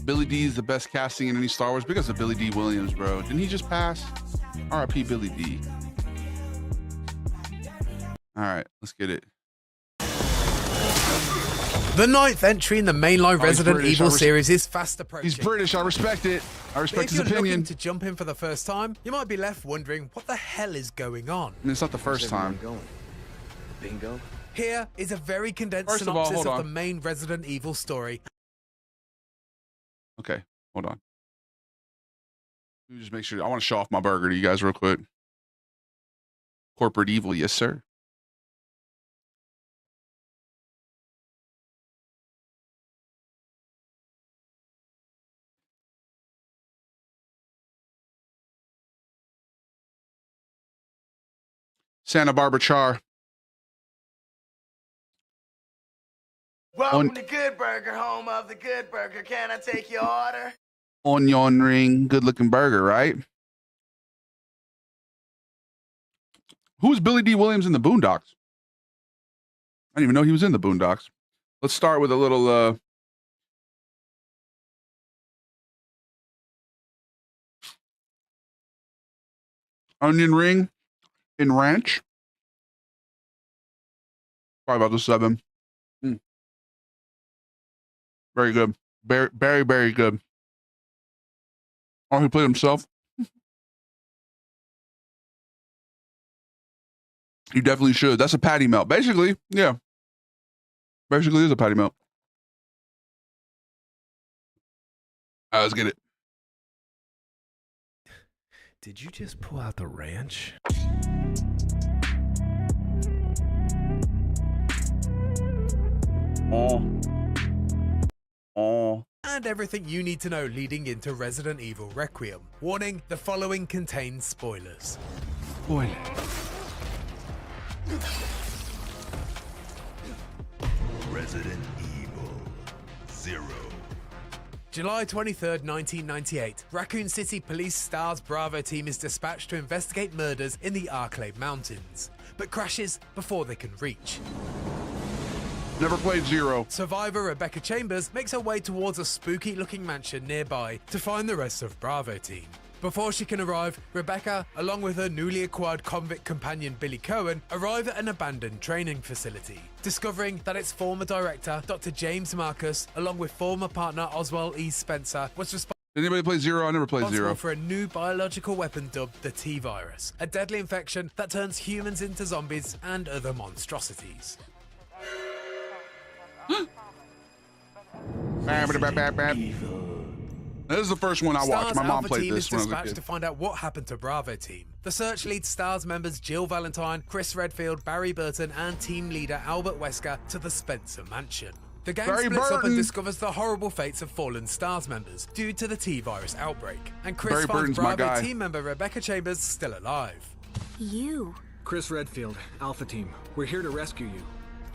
Billy D is the best casting in any Star Wars because of Billy D. Williams, bro. Didn't he just pass? R.I.P. Billy D. All right, let's get it. The 9th entry in the mainline Resident Evil series is fast approaching. He's British. I respect it. I respect his opinion. If you're looking opinion. to jump in for the first time, you might be left wondering what the hell is going on. And it's not the first time. Bingo. Here is a very condensed First of all, synopsis hold of the on. main Resident Evil story. Okay, hold on. Let me just make sure. I want to show off my burger to you guys real quick. Corporate evil, yes, sir. Santa Barbara char. Welcome to Good Burger, home of the Good Burger. Can I take your order? Onion ring, good looking burger, right? Who's Billy D. Williams in the Boondocks? I didn't even know he was in the Boondocks. Let's start with a little onion ring in ranch. Probably about the 7. Very good. Very, very, very good. Oh, he played himself. You definitely should. That's a patty melt. Basically, yeah. Basically is a patty melt. All right, let's get it. Did you just pull out the ranch? And everything you need to know leading into Resident Evil Requiem. Warning, the following contains spoilers. Boy. Resident Evil 0. July 23rd, 1998, Raccoon City Police STARS Bravo team is dispatched to investigate murders in the Arclay Mountains, but crashes before they can reach. Never played 0. Survivor Rebecca Chambers makes her way towards a spooky-looking mansion nearby to find the rest of Bravo team. Before she can arrive, Rebecca, along with her newly acquired convict companion Billy Cohen, arrive at an abandoned training facility, discovering that its former director, Dr. James Marcus, along with former partner Oswald E. Spencer, was responsible. Anybody play 0? I never played 0. For a new biological weapon dubbed the T-Virus, a deadly infection that turns humans into zombies and other monstrosities. This is the first one I watched. My mom played this when I was a dispatched kid. to find out what happened to Bravo team. The search leads STARS members Jill Valentine, Chris Redfield, Barry Burton, and team leader Albert Wesker to the Spencer Mansion. The gang splits up and discovers the horrible fates of fallen STARS members due to the T-Virus outbreak. And Chris finds Bravo team member Rebecca Chambers still alive. You. Chris Redfield, Alpha Team. We're here to rescue you.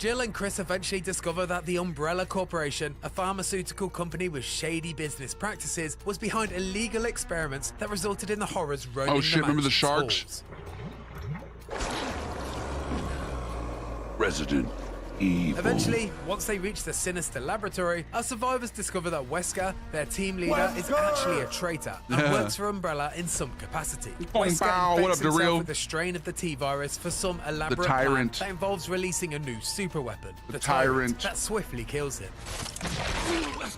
Jill and Chris eventually discover that the Umbrella Corporation, a pharmaceutical company with shady business practices, was behind illegal experiments that resulted in the horrors roaming Oh shit, remember the sharks? Resident Evil. Eventually, once they reach the sinister laboratory, our survivors discover that Wesker, their team leader, is actually a traitor and works for Umbrella in some capacity. Wesker infects himself with the strain of the T-Virus for some elaborate plan that involves releasing a new super weapon, the Tyrant, that swiftly kills him.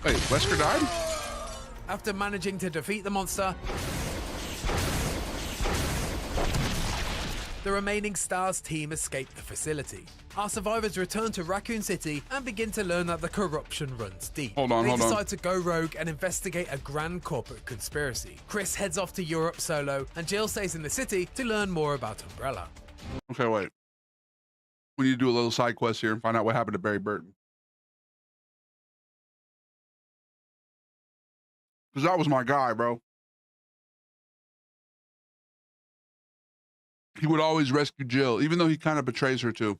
Wait, Wesker died? After managing to defeat the monster, the remaining STARS team escape the facility. Our survivors return to Raccoon City and begin to learn that the corruption runs deep. They decide to go rogue and investigate a grand corporate conspiracy. Chris heads off to Europe solo, and Jill stays in the city to learn more about Umbrella. Okay, wait. We need to do a little side quest here and find out what happened to Barry Burton. Because that was my guy, bro. He would always rescue Jill, even though he kind of betrays her too.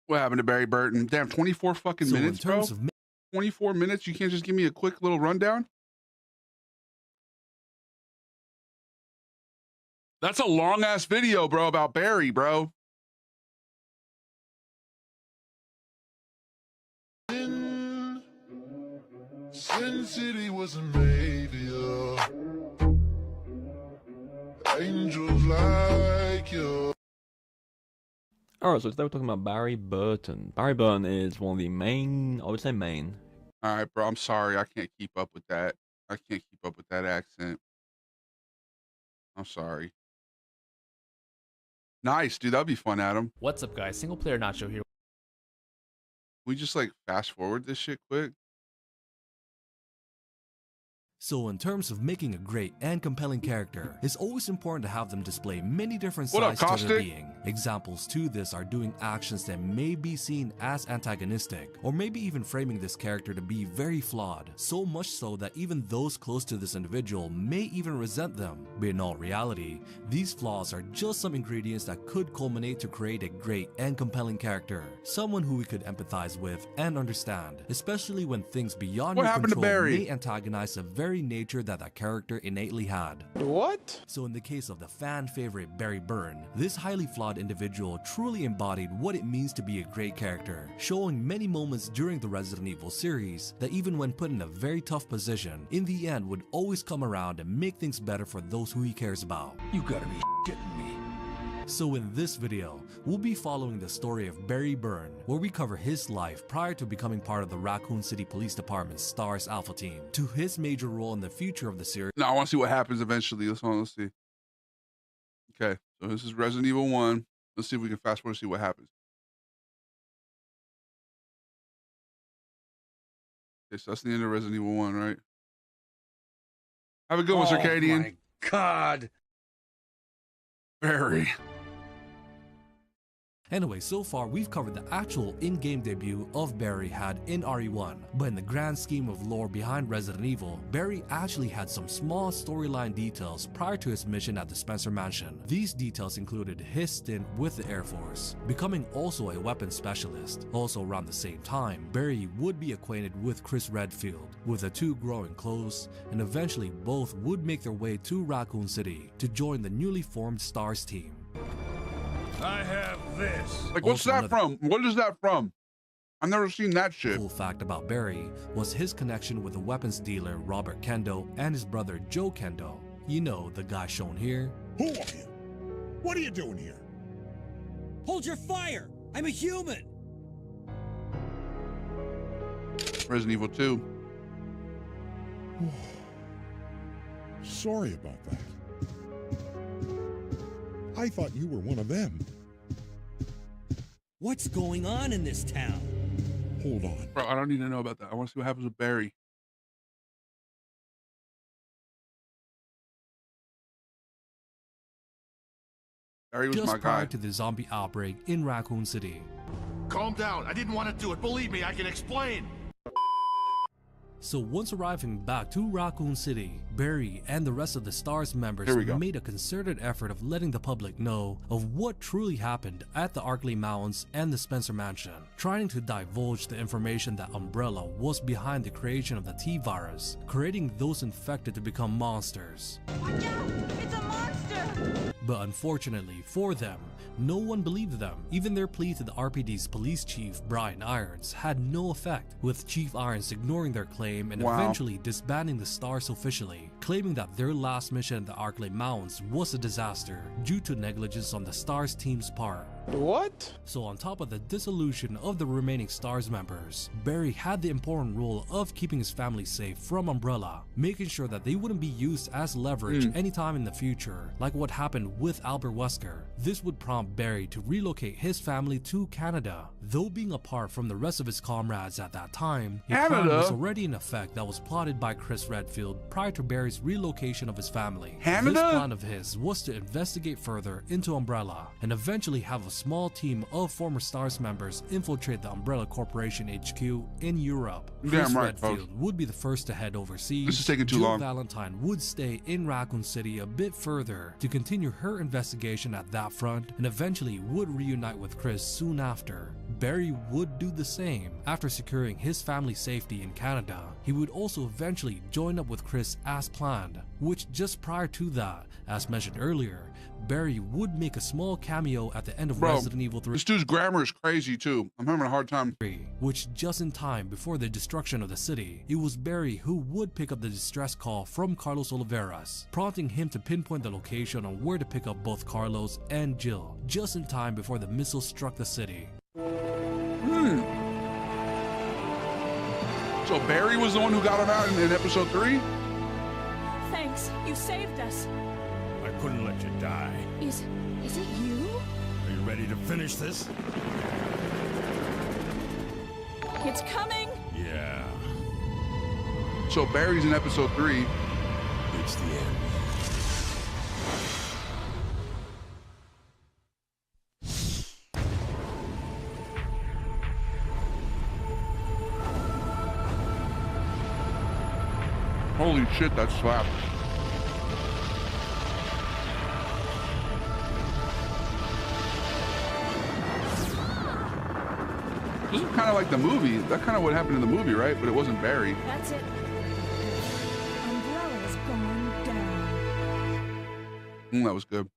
What happened to Barry Burton? Damn, 24 fucking minutes, bro. 24 minutes? You can't just give me a quick little rundown? That's a long ass video, bro, about Barry, bro. Sin City was a maybe angels like you. Alright, so today we're talking about Barry Burton. Barry Burton is one of the main, I would say main. Alright, bro, I'm sorry. I can't keep up with that. I can't keep up with that accent. I'm sorry. Nice, dude. That'd be fun, Adam. What's up, guys? Single player Nacho here. We just like fast forward this shit quick. So in terms of making a great and compelling character, it's always important to have them display many different sides to their being. Examples to this are doing actions that may be seen as antagonistic, or maybe even framing this character to be very flawed, so much so that even those close to this individual may even resent them. But in all reality, these flaws are just some ingredients that could culminate to create a great and compelling character, someone who we could empathize with and understand, especially when things beyond your control may antagonize a very nature that character innately had. What? So in the case of the fan favorite Barry Burton, this highly flawed individual truly embodied what it means to be a great character, showing many moments during the Resident Evil series that even when put in a very tough position, in the end would always come around and make things better for those who he cares about. You gotta be shitting me. So in this video, we'll be following the story of Barry Byrne, where we cover his life prior to becoming part of the Raccoon City Police Department's STARS Alpha team, to his major role in the future of the series. No, I want to see what happens eventually. Let's see. Okay, so this is Resident Evil 1. Let's see if we can fast forward to see what happens. Okay, so that's the end of Resident Evil 1, right? Have a good one, Circadian. Oh my God. Barry. Anyway, so far we've covered the actual in-game debut of Barry had in RE1, but in the grand scheme of lore behind Resident Evil, Barry actually had some small storyline details prior to his mission at the Spencer Mansion. These details included his stint with the Air Force, becoming also a weapons specialist. Also around the same time, Barry would be acquainted with Chris Redfield, with the two growing close, and eventually both would make their way to Raccoon City to join the newly formed STARS team. I have this. Like, what's that from? What is that from? I've never seen that shit. Cool fact about Barry was his connection with the weapons dealer Robert Kendo and his brother Joe Kendo. You know, the guy shown here. Who are you? What are you doing here? Hold your fire! I'm a human! Resident Evil 2. Sorry about that. I thought you were one of them. What's going on in this town? Hold on. Bro, I don't need to know about that. I want to see what happens with Barry. Barry was Just my prior guy. to the zombie outbreak in Raccoon City. Calm down. I didn't want to do it. Believe me, I can explain. So once arriving back to Raccoon City, Barry and the rest of the STARS members made a concerted effort of letting the public know of what truly happened at the Arkley Mountains and the Spencer Mansion, trying to divulge the information that Umbrella was behind the creation of the T-virus, creating those infected to become monsters. Watch out! It's a monster! But unfortunately for them, no one believed them. Even their plea to the RPD's police chief, Brian Irons, had no effect, with Chief Irons ignoring their claim and eventually disbanding the STARS officially, claiming that their last mission at the Arkley Mountains was a disaster due to negligence on the STARS team's part. What? So on top of the dissolution of the remaining STARS members, Barry had the important role of keeping his family safe from Umbrella, making sure that they wouldn't be used as leverage anytime in the future, like what happened with Albert Wesker. This would prompt Barry to relocate his family to Canada. Though being apart from the rest of his comrades at that time, a plan was already in effect that was plotted by Chris Redfield prior to Barry's relocation of his family. This plan of his was to investigate further into Umbrella and eventually have a small team of former STARS members infiltrate the Umbrella Corporation HQ in Europe. Chris Redfield would be the first to head overseas. This is taking too long. Valentine would stay in Raccoon City a bit further to continue her investigation at that front and eventually would reunite with Chris soon after. Barry would do the same after securing his family's safety in Canada. He would also eventually join up with Chris as planned, which just prior to that, as mentioned earlier, Barry would make a small cameo at the end of Resident Evil 3. This dude's grammar is crazy too. I'm having a hard time. Which just in time before the destruction of the city, it was Barry who would pick up the distress call from Carlos Oliveras, prompting him to pinpoint the location on where to pick up both Carlos and Jill, just in time before the missile struck the city. So Barry was the one who got him out in episode 3? Thanks, you saved us. I couldn't let you die. Is it you? Are you ready to finish this? It's coming. Yeah. So Barry's in episode 3. It's the end. Holy shit, that slapped. This is kind of like the movie. That's kind of what happened in the movie, right? But it wasn't Barry. That's it. Umbrella's gone down. That was good.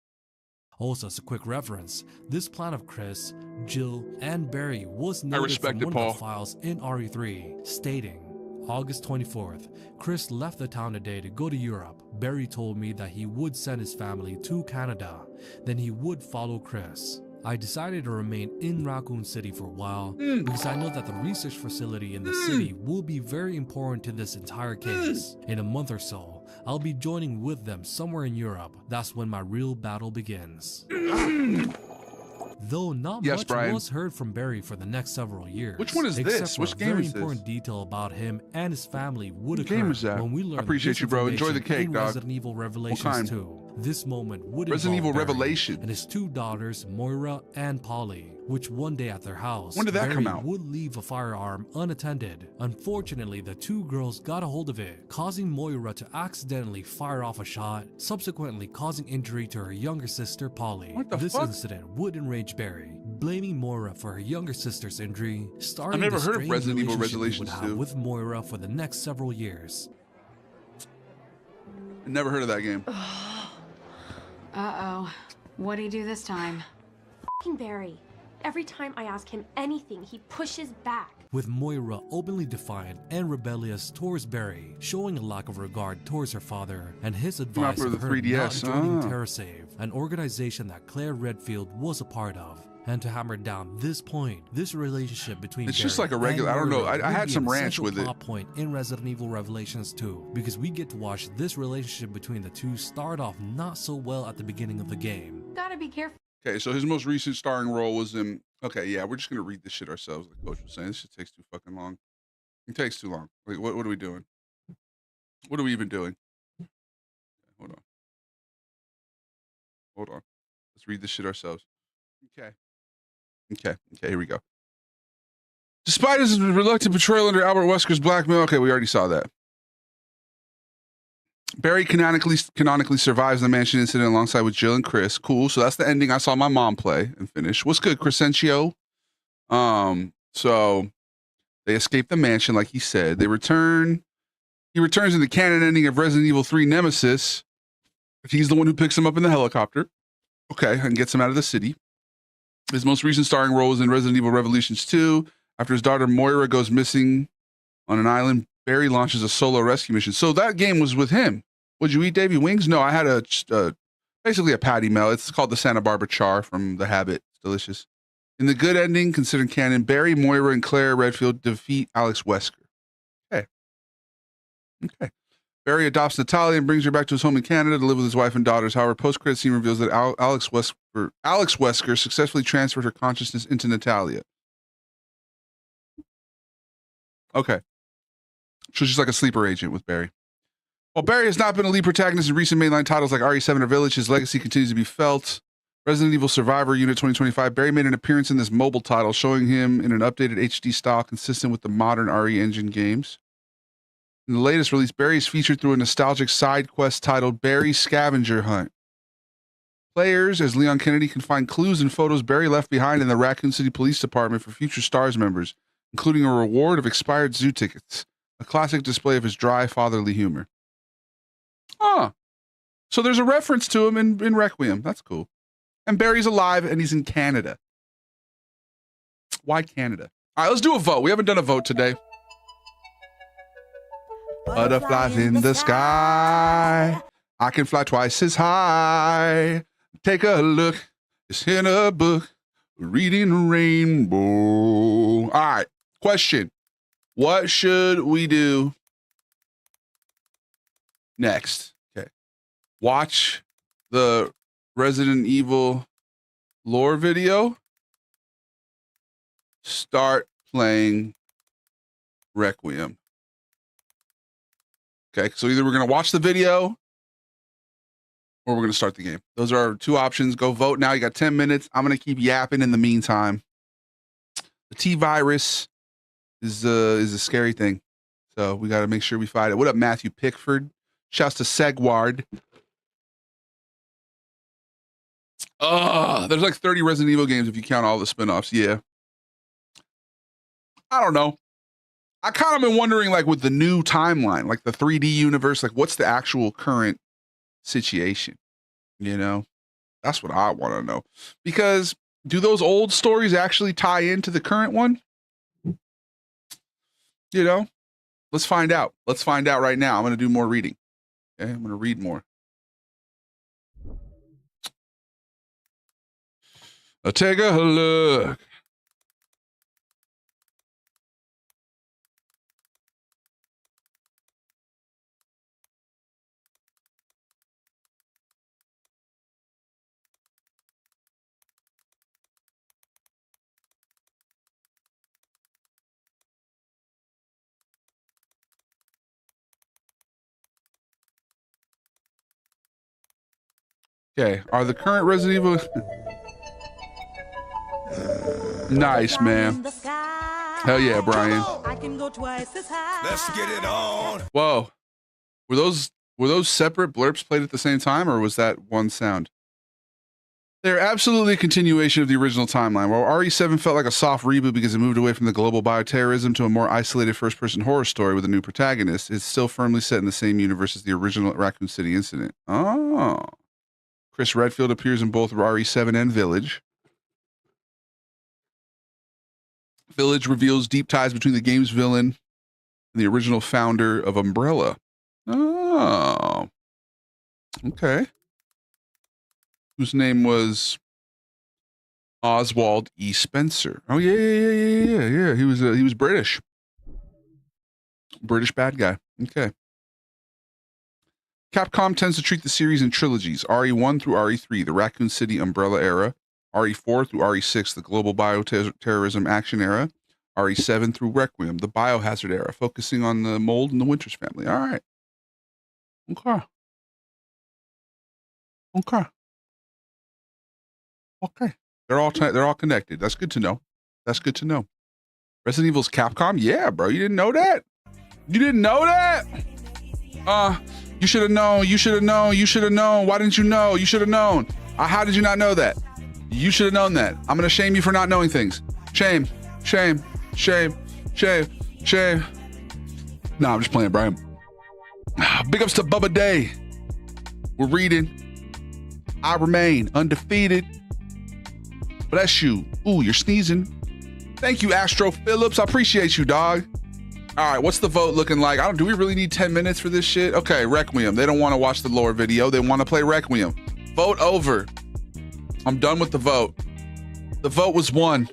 Also, as a quick reference, this plan of Chris, Jill, and Barry was noted from one of the files in RE3, stating, August 24th, Chris left the town today to go to Europe. Barry told me that he would send his family to Canada, then he would follow Chris. I decided to remain in Raccoon City for a while because I know that the research facility in the city will be very important to this entire case. In a month or so, I'll be joining with them somewhere in Europe. That's when my real battle begins. Though not much was heard from Barry for the next several years. Which one is this? Which game is this? A very important detail about him and his family would occur when we learn. I appreciate you, bro. Enjoy the cake, dog. Resident Evil Revelations 2. This moment would Resident Evil Barry Revelation and his two daughters, Moira and Polly, which one day at their house, when did that Barry come out? would leave a firearm unattended. Unfortunately, the two girls got a hold of it, causing Moira to accidentally fire off a shot, subsequently causing injury to her younger sister, Polly. This incident would enrage Barry, blaming Moira for her younger sister's injury, starting I've never heard of strange Resident Evil relationship Revelations he would have 2. with Moira for the next several years. Never heard of that game. Uh-oh. What'd he do this time? F***ing Barry. Every time I ask him anything, he pushes back. With Moira openly defiant and rebellious towards Barry, showing a lack of regard towards her father, and his advice for the of her 3DS. not joining TerraSave, an organization that Claire Redfield was a part of. And to hammer down this point, this relationship between it's Barry just like a regular. I don't know. I had some ranch with it. Plot point in Resident Evil Revelations 2, because we get to watch this relationship between the two start off not so well at the beginning of the game. Gotta be careful. Okay, so his most recent starring role was in. Okay, yeah, we're just gonna read this shit ourselves. Like Coach was saying, this shit takes too fucking long. It takes too long. Like, what are we doing? What are we even doing? Hold on. Let's read this shit ourselves. Okay, here we go. Despite his reluctant betrayal under Albert Wesker's blackmail, okay, we already saw that. Barry canonically survives the mansion incident alongside with Jill and Chris. Cool. So that's the ending I saw my mom play and finish. What's good, Crescentio? So they escape the mansion, like he said. He returns in the canon ending of Resident Evil 3 Nemesis. He's the one who picks him up in the helicopter. Okay, and gets him out of the city. His most recent starring role was in Resident Evil Revelations 2. After his daughter Moira goes missing on an island, Barry launches a solo rescue mission. So that game was with him. Would you eat Davy Wings? No, I had basically a patty melt. It's called the Santa Barbara Char from The Habit. It's delicious. In the good ending, considered canon, Barry, Moira, and Claire Redfield defeat Alex Wesker. Okay. Barry adopts Natalia and brings her back to his home in Canada to live with his wife and daughters. However, post-credit scene reveals that Alex Wesker successfully transferred her consciousness into Natalia. Okay. So she's like a sleeper agent with Barry. While Barry has not been a lead protagonist in recent mainline titles like RE7 or Village, his legacy continues to be felt. Resident Evil Survivor Unit 2025, Barry made an appearance in this mobile title, showing him in an updated HD style consistent with the modern RE Engine games. In the latest release, Barry is featured through a nostalgic side quest titled Barry's Scavenger Hunt. Players, as Leon Kennedy, can find clues and photos Barry left behind in the Raccoon City Police Department for future STARS members, including a reward of expired zoo tickets, a classic display of his dry, fatherly humor. So there's a reference to him in Requiem. That's cool. And Barry's alive, and he's in Canada. Why Canada? All right, let's do a vote. We haven't done a vote today. Butterflies in the sky. I can fly twice as high. Take a look. It's in a book. Reading a rainbow. All right. Question. What should we do next? Okay. Watch the Resident Evil lore video. Start playing Requiem. Okay, so either we're going to watch the video or we're going to start the game. Those are our two options. Go vote now. You got 10 minutes. I'm going to keep yapping in the meantime. The T-virus is a scary thing. So we got to make sure we fight it. What up, Matthew Pickford? Shouts to Segward. There's like 30 Resident Evil games if you count all the spinoffs. Yeah. I don't know. I kind of been wondering, like, with the new timeline, like the 3D universe, like, what's the actual current situation? You know, that's what I want to know. Because do those old stories actually tie into the current one? You know, Let's find out. Let's find out right now. I'm going to do more reading. Okay, I'm going to read more. Take a look. Okay, are the current Resident Evil... Nice, man. Hell yeah, Brian. Let's get it on. Whoa. Were those separate blurps played at the same time, or was that one sound? They're absolutely a continuation of the original timeline. While RE7 felt like a soft reboot because it moved away from the global bioterrorism to a more isolated first-person horror story with a new protagonist, it's still firmly set in the same universe as the original Raccoon City incident. Oh. Chris Redfield appears in both RE7 and Village. Village reveals deep ties between the game's villain and the original founder of Umbrella. Oh. Okay. Whose name was Oswald E. Spencer. Oh yeah. He was British. British bad guy. Okay. Capcom tends to treat the series in trilogies: RE1 through RE3, the Raccoon City Umbrella era; RE4 through RE6, the global bioterrorism action era; RE7 through Requiem, the biohazard era, focusing on the mold and the Winters family. All right. Okay. They're all connected. That's good to know. Resident Evil's Capcom? Yeah, bro. You didn't know that? You didn't know that? You should have known. Why didn't you know? You should have known. How did you not know that? You should have known that. I'm going to shame you for not knowing things. Shame. Nah, I'm just playing, Brian. Big ups to Bubba Day. We're reading. I remain undefeated. Bless you. Ooh, you're sneezing. Thank you, Astro Phillips. I appreciate you, dog. All right, what's the vote looking like? Do we really need 10 minutes for this shit? Okay, Requiem. They don't want to watch the lore video. They want to play Requiem. Vote over. I'm done with the vote. The vote was won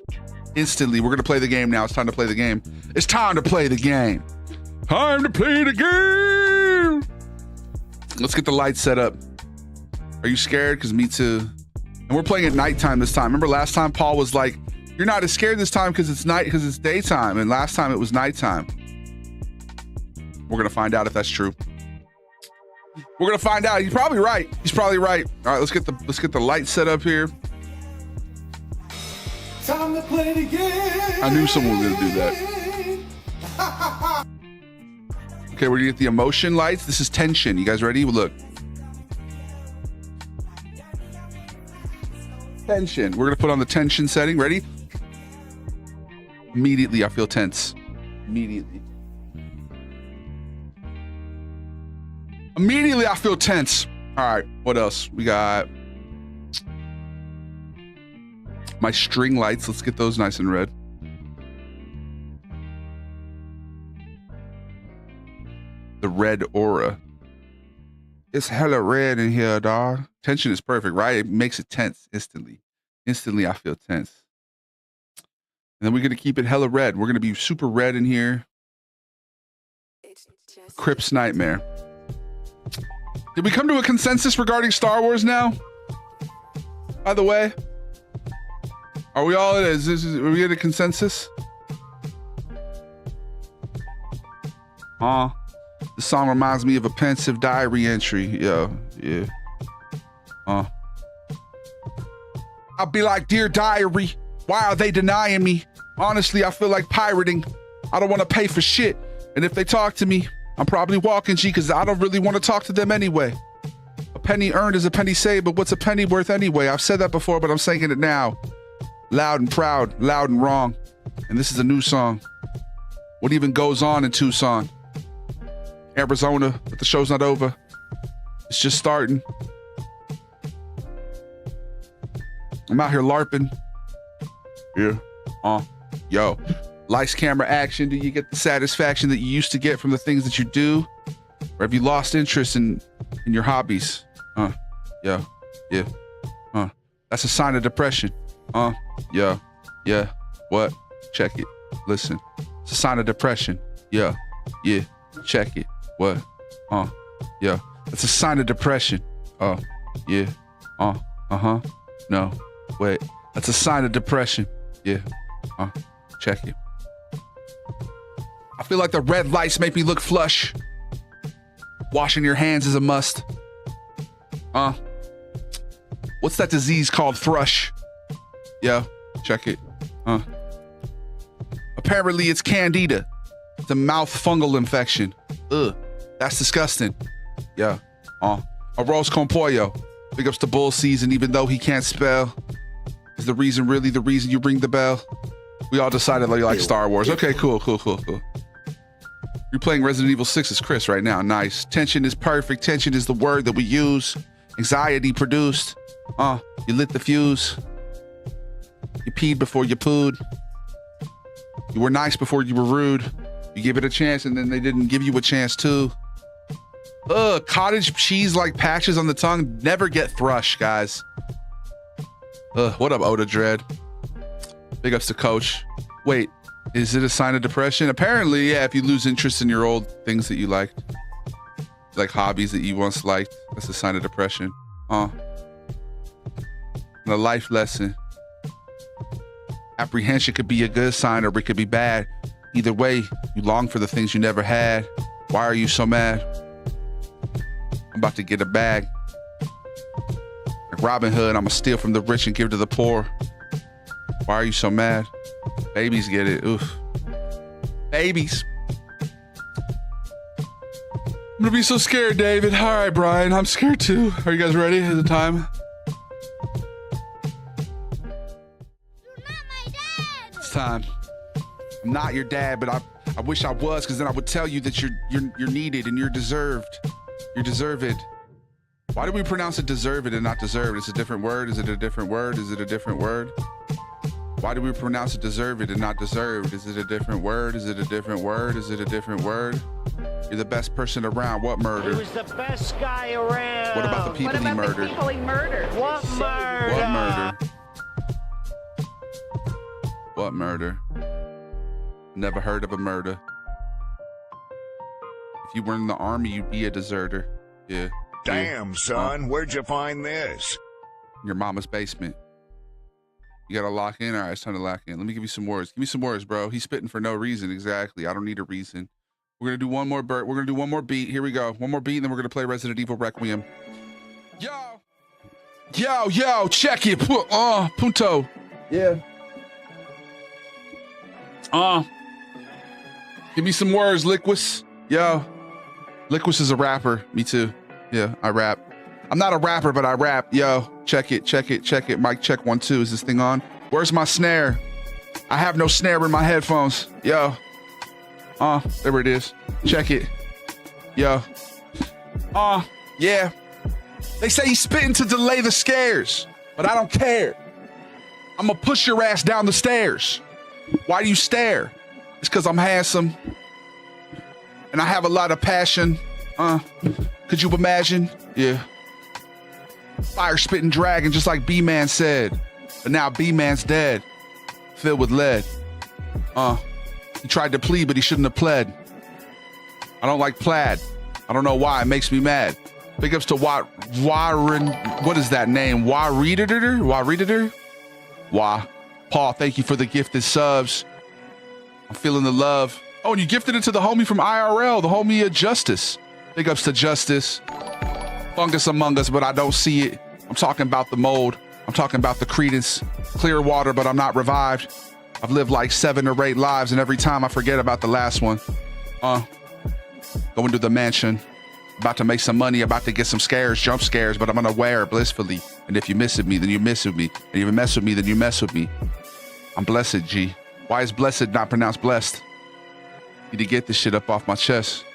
instantly. We're going to play the game now. It's time to play the game. It's time to play the game. Time to play the game. Let's get the lights set up. Are you scared? Because me too. And we're playing at nighttime this time. Remember last time Paul was like, you're not as scared this time because it's daytime. And last time it was nighttime. We're going to find out if that's true. We're going to find out. He's probably right. All right, let's get the lights set up here. Time to play the game. I knew someone was going to do that. Okay, we're going to get the emotion lights. This is tension. You guys ready? Look. Tension. We're going to put on the tension setting. Ready? Immediately, I feel tense. Immediately, I feel tense. All right, what else? We got my string lights. Let's get those nice and red. The red aura. It's hella red in here, dog. Tension is perfect, right? It makes it tense instantly. Instantly, I feel tense. And then we're going to keep it hella red. We're going to be super red in here. Crip's Nightmare. Did we come to a consensus regarding Star Wars now? By the way, are we all are we at a consensus? The song reminds me of a pensive diary entry. Yeah. I'll be like, dear diary, why are they denying me? Honestly, I feel like pirating. I don't want to pay for shit. And if they talk to me, I'm probably walking, G, because I don't really want to talk to them anyway. A penny earned is a penny saved, but what's a penny worth anyway? I've said that before, but I'm saying it now. Loud and proud, loud and wrong. And this is a new song. What even goes on in Tucson? Arizona, but the show's not over. It's just starting. I'm out here LARPing. Yeah. Yo. Lights, camera, action. Do you get the satisfaction that you used to get from the things that you do? Or have you lost interest in your hobbies? Yeah. That's a sign of depression. Yeah. What? Check it. Listen. It's a sign of depression. Yeah. Check it. What? Yeah. It's a sign of depression. Yeah. No. Wait. That's a sign of depression. Yeah. Check it. I feel like the red lights make me look flush. Washing your hands is a must. What's that disease called? Thrush. Yeah. Check it. Apparently it's candida. It's a mouth fungal infection. Ugh. That's disgusting. Yeah. Arroz con pollo. Big ups to bull season, even though he can't spell. Is the reason really the reason you ring the bell? We all decided that you like Star Wars. Okay, cool. You're playing Resident Evil 6 as Chris right now. Nice. Tension is perfect. Tension is the word that we use. Anxiety produced. You lit the fuse. You peed before you pooed. You were nice before you were rude. You gave it a chance and then they didn't give you a chance too. Cottage cheese like patches on the tongue never get thrush, guys. What up, Oda Dread? Big ups to Coach. Wait, is it a sign of depression? Apparently, yeah, if you lose interest in your old things that you liked, like hobbies that you once liked, that's a sign of depression. And a life lesson. Apprehension could be a good sign or it could be bad. Either way, you long for the things you never had. Why are you so mad? I'm about to get a bag. Like Robin Hood, I'ma steal from the rich and give to the poor. Why are you so mad? Babies get it. Oof. Babies. I'm gonna be so scared, David. All right, Brian, I'm scared too. Are you guys ready? Is it time? It's time. I'm not your dad, but I wish I was, because then I would tell you that you're needed and you're deserved. You're deserved. Why do we pronounce it deserved and not deserved? It's a different word. Is it a different word? Is it a different word? Why do we pronounce it deserved and not deserved? Is it a different word? Is it a different word? Is it a different word? You're the best person around. What murder? He was the best guy around. What about the people he murdered? The people he murdered? What murder? What murder? What murder? Never heard of a murder. If you were in the army, you'd be a deserter. Yeah. Damn, son, where'd you find this? Your mama's basement. You gotta lock in? All right, it's time to lock in. Let me give you some words. Give me some words, bro. He's spitting for no reason. Exactly. I don't need a reason. We're gonna do one more we're gonna do one more beat. Here we go. One more beat, and then we're gonna play Resident Evil Requiem. Yo, check it. Punto. Yeah. Give me some words, Liquis. Yo. Liquis is a rapper. Me too. Yeah, I rap. I'm not a rapper, but I rap. Yo, check it. Mic check 1 2. Is this thing on? Where's my snare? I have no snare in my headphones. Yo. There it is. Check it. Yo. Yeah. They say he's spitting to delay the scares, but I don't care. I'm gonna push your ass down the stairs. Why do you stare? It's because I'm handsome. And I have a lot of passion. Could you imagine? Yeah. Fire spitting dragon, just like B-Man said. But now B-Man's dead. Filled with lead. He tried to plead, but he shouldn't have pled. I don't like plaid. I don't know why. It makes me mad. Big ups to what is that name? Wah. Paul, thank you for the gifted subs. I'm feeling the love. Oh, and you gifted it to the homie from IRL, the homie Justice. Big ups to Justice. Fungus among us, but I don't see it. I'm talking about the mold. I'm talking about the Credence. Clear water, but I'm not revived. I've lived like 7 or 8 lives, and every time I forget about the last one. Going to the mansion. About to make some money, about to get some scares, jump scares, but I'm unaware blissfully. And if you miss with me, then you miss with me. And if you mess with me, then you mess with me. I'm blessed, G. Why is blessed not pronounced blessed? Need to get this shit up off my chest.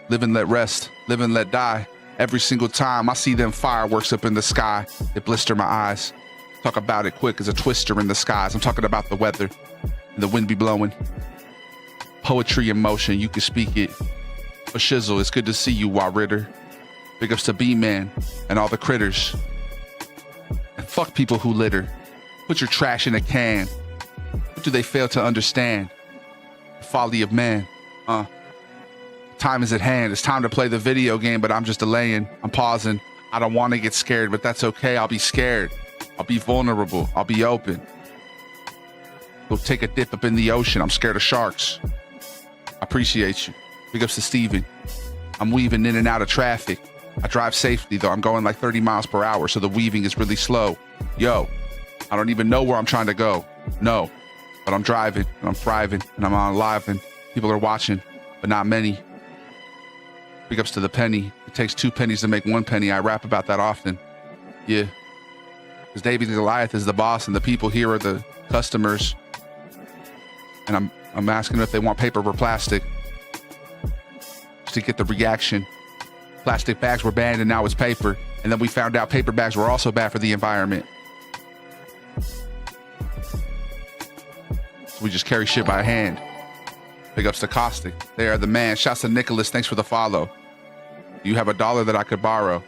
Live and let rest. Live and let die. Every single time I see them fireworks up in the sky, it blister my eyes. Talk about it quick as a twister in the skies. I'm talking about the weather. and the wind be blowing. Poetry in motion, you can speak it. But shizzle, it's good to see you, Wah Ritter. Big ups to B-Man and all the critters. And fuck people who litter. Put your trash in a can. What do they fail to understand? The folly of man. Time is at hand. It's time to play the video game, but I'm just delaying. I'm pausing. I don't want to get scared, but that's okay. I'll be scared. I'll be vulnerable. I'll be open. Go take a dip up in the ocean. I'm scared of sharks. I appreciate you. Big ups to Steven. I'm weaving in and out of traffic. I drive safely, though. I'm going like 30 miles per hour, so the weaving is really slow. Yo, I don't even know where I'm trying to go. No, but I'm driving, and I'm thriving, and I'm on live, and people are watching, but not many. Big ups to the penny. It takes 2 pennies to make 1 penny. I rap about that often. Yeah. Because David Goliath is the boss, and the people here are the customers. And I'm asking them if they want paper or plastic. Just to get the reaction. Plastic bags were banned, and now it's paper. And then we found out paper bags were also bad for the environment. So we just carry shit by hand. Big ups to Caustic. They are the man. Shouts to Nicholas. Thanks for the follow. You have $1 that I could borrow.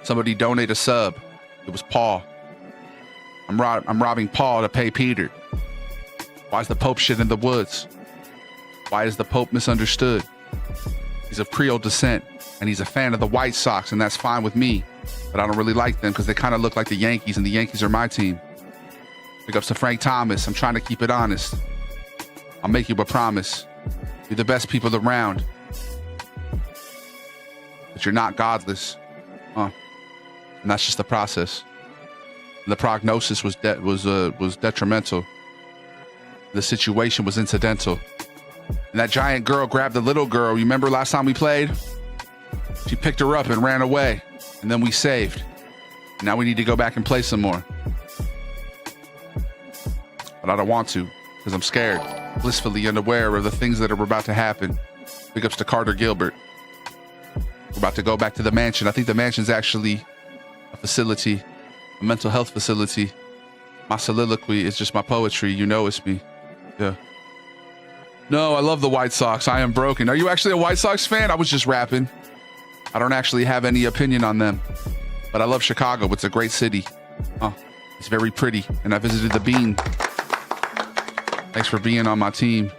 Somebody donate a sub. It was Paul. I'm robbing Paul to pay Peter. Why is the Pope shit in the woods? Why is the Pope misunderstood? He's of Creole descent, and he's a fan of the White Sox, and that's fine with me. But I don't really like them because they kind of look like the Yankees, and the Yankees are my team. Big ups to Frank Thomas. I'm trying to keep it honest. I'll make you a promise. You're the best people around. But you're not godless. And that's just the process. The prognosis was detrimental. The situation was incidental. And that giant girl grabbed the little girl. You remember last time we played? She picked her up and ran away. And then we saved. Now we need to go back and play some more. But I don't want to, because I'm scared. Blissfully unaware of the things that are about to happen. Big ups to Carter Gilbert. We're about to go back to the mansion. I think the mansion's actually a facility, a mental health facility. My soliloquy is just my poetry. You know it's me. Yeah. No, I love the White Sox. I am broken. Are you actually a White Sox fan? I was just rapping. I don't actually have any opinion on them. But I love Chicago. It's a great city. It's very pretty. And I visited the Bean. Thanks for being on my team.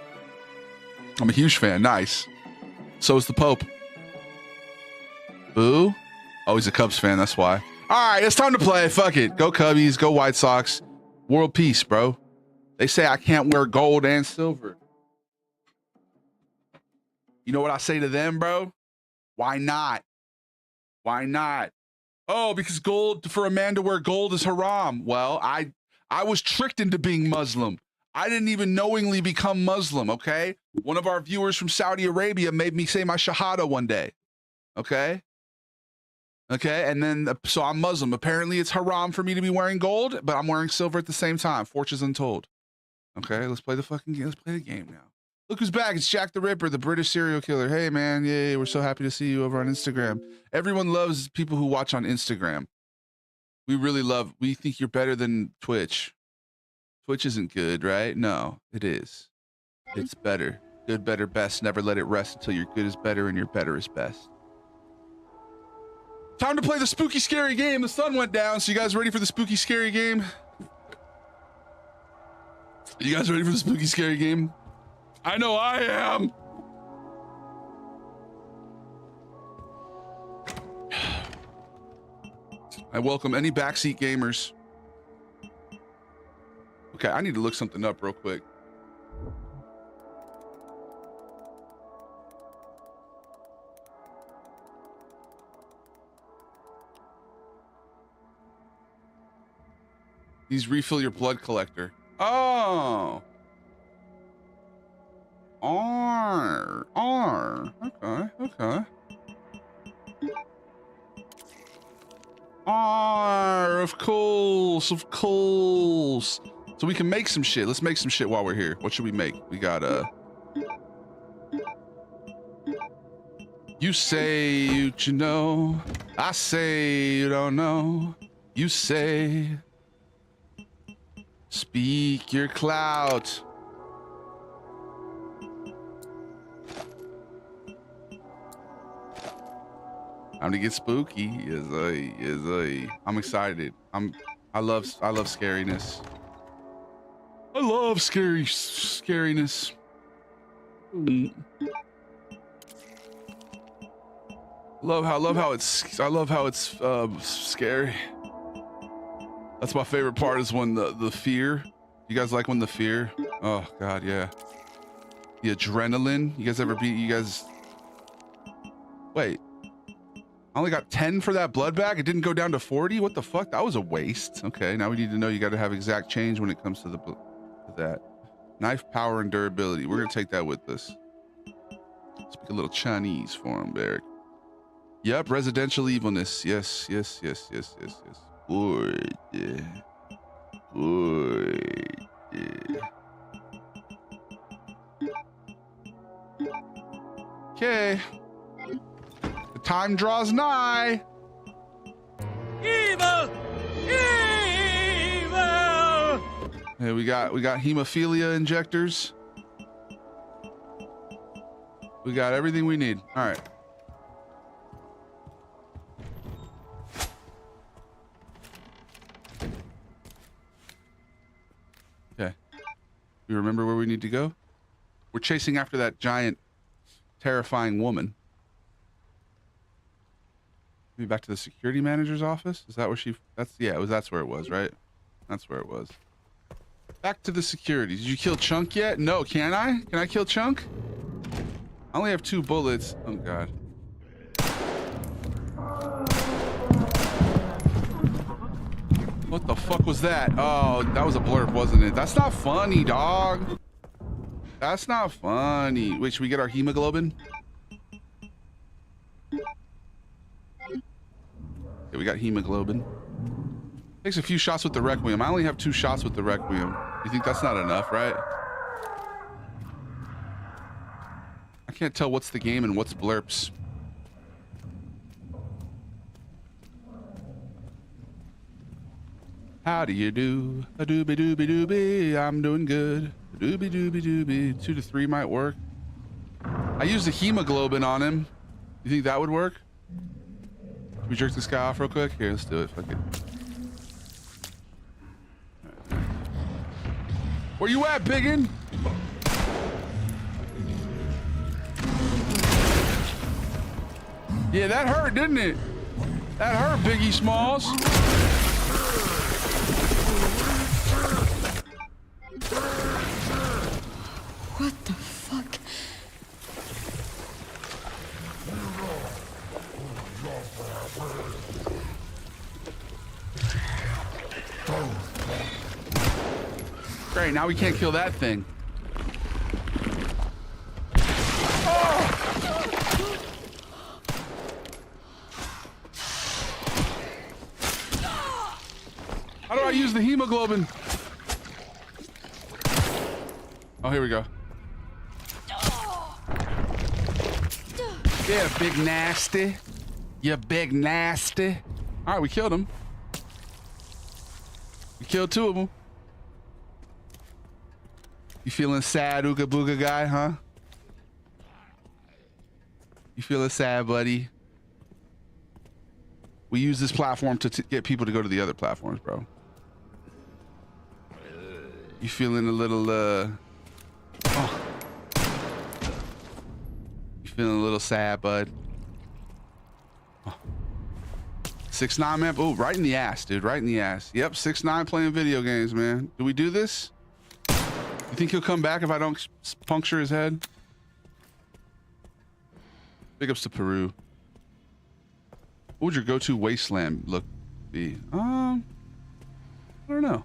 I'm a huge fan. Nice. So is the Pope. Boo? Oh, he's a Cubs fan. That's why. All right, it's time to play. Fuck it. Go Cubbies. Go White Sox. World peace, bro. They say I can't wear gold and silver. You know what I say to them, bro? Why not? Why not? Oh, because gold, for a man to wear gold is haram. Well, I was tricked into being Muslim. I didn't even knowingly become Muslim, okay? One of our viewers from Saudi Arabia made me say my Shahada one day, okay? Okay, and then, so I'm Muslim. Apparently it's haram for me to be wearing gold, but I'm wearing silver at the same time. Fortune's untold. Okay, let's play the fucking game. Let's play the game now. Look who's back. It's Jack the Ripper, the British serial killer. Hey, man. Yay, we're so happy to see you over on Instagram. Everyone loves people who watch on Instagram. We think you're better than Twitch. Twitch isn't good, right? No, it is. It's better. Good, better, best. Never let it rest until your good is better and your better is best. Time to play the spooky, scary game. The sun went down, so you guys ready for the spooky, scary game? You guys ready for the spooky, scary game? I know I am. I welcome any backseat gamers. Okay, I need to look something up real quick. These refill your blood collector. Oh. R. Okay. Of course. So we can make some shit. Let's make some shit while we're here. What should we make? We got you say you know. I say you don't know. You say speak your clout. Time to get spooky. I'm excited. I love scariness. I love scariness. I love how it's scary. That's my favorite part is when the fear. You guys like when the fear? Oh God, yeah. The adrenaline. You guys ever beat? You guys. Wait. I only got 10 for that blood bag. It didn't go down to 40. What the fuck? That was a waste. Okay, now we need to know you got to have exact change when it comes to that. Knife power and durability. We're gonna take that with us. Speak a little Chinese for him, Barrick. Yep, residential evilness. Yes. Good. Okay. The time draws nigh. Evil! Evil! Hey, we got hemophilia injectors. We got everything we need. All right. Okay. You remember where we need to go? We're chasing after that giant, terrifying woman. Maybe back to the security manager's office? Is that where that's where it was, right? That's where it was. Back to the security. Did you kill Chunk yet? No, can I? Can I kill Chunk? I only have 2 bullets. Oh God. What the fuck was that? Oh, that was a blurb, wasn't it? That's not funny, dog. That's not funny. Wait, should we get our hemoglobin? Okay, we got hemoglobin. Takes a few shots with the Requiem. I only have 2 shots with the Requiem. You think that's not enough, right? I can't tell what's the game and what's blurps. How do you do? A doobie doobie doobie. I'm doing good. A doobie doobie doobie. 2 to 3 might work. I used a hemoglobin on him. You think that would work? Should we jerk this guy off real quick? Here, let's do it. Fuck it. Where you at, biggin? Yeah, that hurt, didn't it? That hurt, Biggie Smalls. What the fuck? Great, now we can't kill that thing. How do I use the hemoglobin? Oh, here we go. Yeah, big nasty. You big nasty. All right, we killed him. We killed 2 of them. You feeling sad, Ooga Booga guy, huh? You feeling sad, buddy? We use this platform to get people to go to the other platforms, bro. You feeling a little, oh. You feeling a little sad, bud? Oh. 6ix9ine, man. Oh, right in the ass, dude. Right in the ass. Yep, 6ix9ine playing video games, man. Do we do this? You think he'll come back if I don't puncture his head? Big ups to Peru. What would your go-to wasteland look be? I don't know.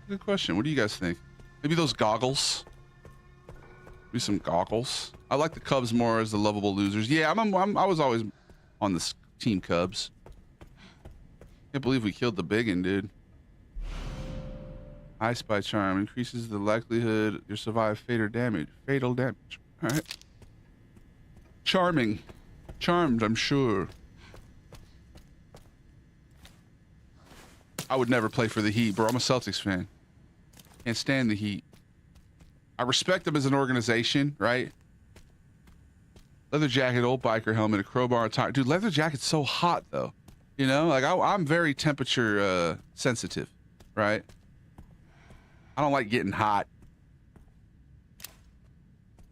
Good question. What do you guys think? Maybe those goggles. Maybe some goggles. I like the Cubs more as the lovable losers. Yeah, I was always on this team Cubs. Can't believe we killed the biggin, dude. I Spy Charm increases the likelihood you survive fatal damage. Fatal damage. All right. Charming. Charmed, I'm sure. I would never play for the Heat, bro. I'm a Celtics fan. Can't stand the Heat. I respect them as an organization, right? Leather jacket, old biker helmet, a crowbar, a tire. Dude, leather jacket's so hot though. You know, like I'm very temperature sensitive, right? I don't like getting hot.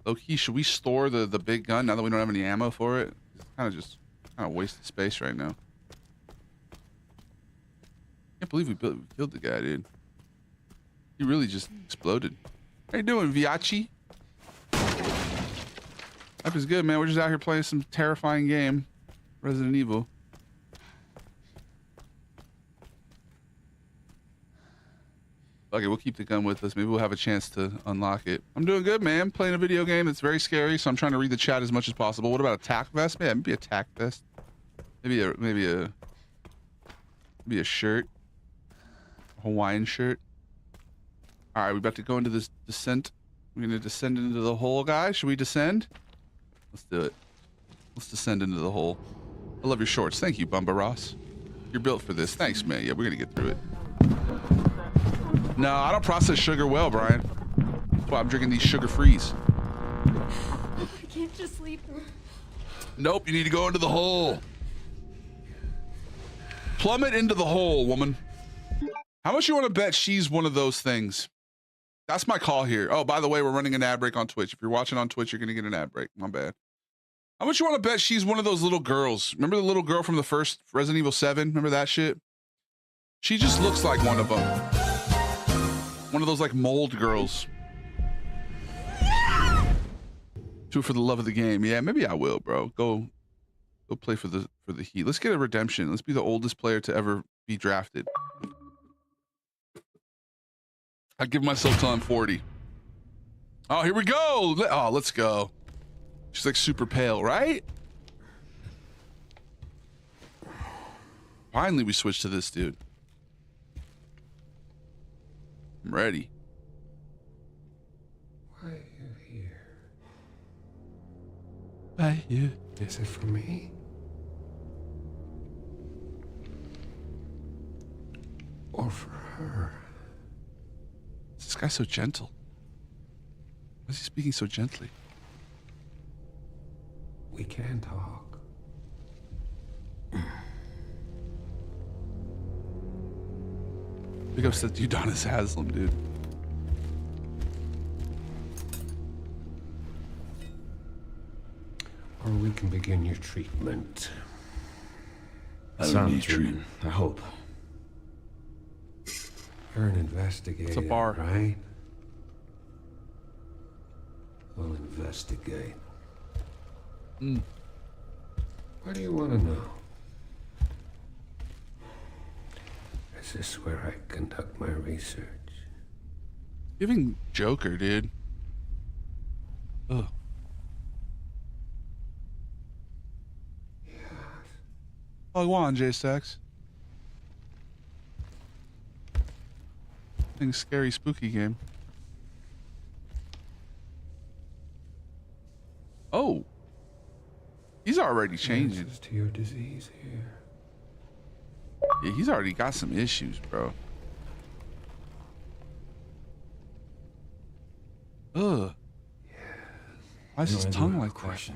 Low-key, should we store the big gun now that we don't have any ammo for it? It's kind of wasted space right now. Can't believe we killed the guy, dude. He really just exploded. How you doing, Viachi? Life is good, man. We're just out here playing some terrifying game, Resident Evil. Okay, we'll keep the gun with us. Maybe we'll have a chance to unlock it. I'm doing good, man. I'm playing a video game that's very scary, so I'm trying to read the chat as much as possible. What about a tack vest? Yeah, maybe a tack vest. Maybe a shirt. A Hawaiian shirt. All right, we're about to go into this descent. We're gonna descend into the hole, guys. Should we descend? Let's do it. Let's descend into the hole. I love your shorts. Thank you, Bumba Ross. You're built for this. Thanks, man. Yeah, we're gonna get through it. No, I don't process sugar well, Brian. That's why I'm drinking these sugar frees. I can't just sleep. Nope, you need to go into the hole. Plummet into the hole, woman. How much you want to bet she's one of those things? That's my call here. Oh, by the way, we're running an ad break on Twitch. If you're watching on Twitch, you're going to get an ad break. My bad. How much you want to bet she's one of those little girls? Remember the little girl from the first Resident Evil 7? Remember that shit? She just looks like one of them. One of those like mold girls. Do it for the love of the game. Yeah, maybe I will, bro. Go play for the Heat. Let's get a redemption. Let's be the oldest player to ever be drafted. I give myself till I'm 40. Oh, here we go. Oh, let's go. She's like super pale, right? Finally, we switched to this dude. I'm ready. Why are you here? Why you? Is it for me? Or for her? This guy's so gentle. Why is he speaking so gently? We can talk. Big ups to Udonis Haslam, dude. Or we can begin your treatment. I don't need treatment, I hope. You're an investigator, it's a bar, right? We'll investigate. What do you want to know? Is this where I conduct my research? Giving Joker, dude. Ugh. Yes. All I want, J-Stacks. Thing scary, spooky game. Oh. He's already changing. Answers to your disease here. Yeah, he's already got some issues, bro. Ugh. Yes. Why is his tongue like that?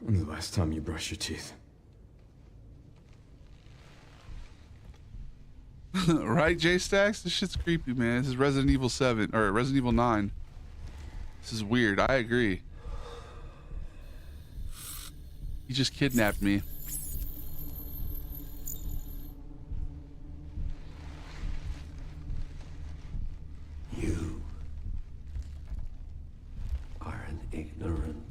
When the last time you brushed your teeth? Right, J-Stacks? This shit's creepy, man. This is Resident Evil 7, or Resident Evil 9. This is weird. I agree. He just kidnapped me. You are an ignorant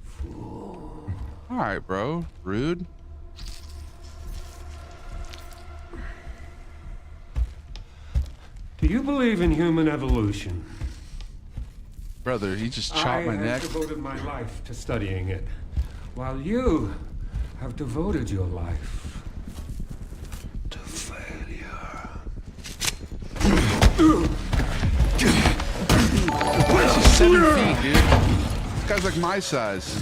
fool. All right, bro. Rude. Do you believe in human evolution? Brother, he just chopped my neck. I have devoted my life to studying it, while you have devoted your life to failure. Why is he 7 feet, dude? This guy's like my size.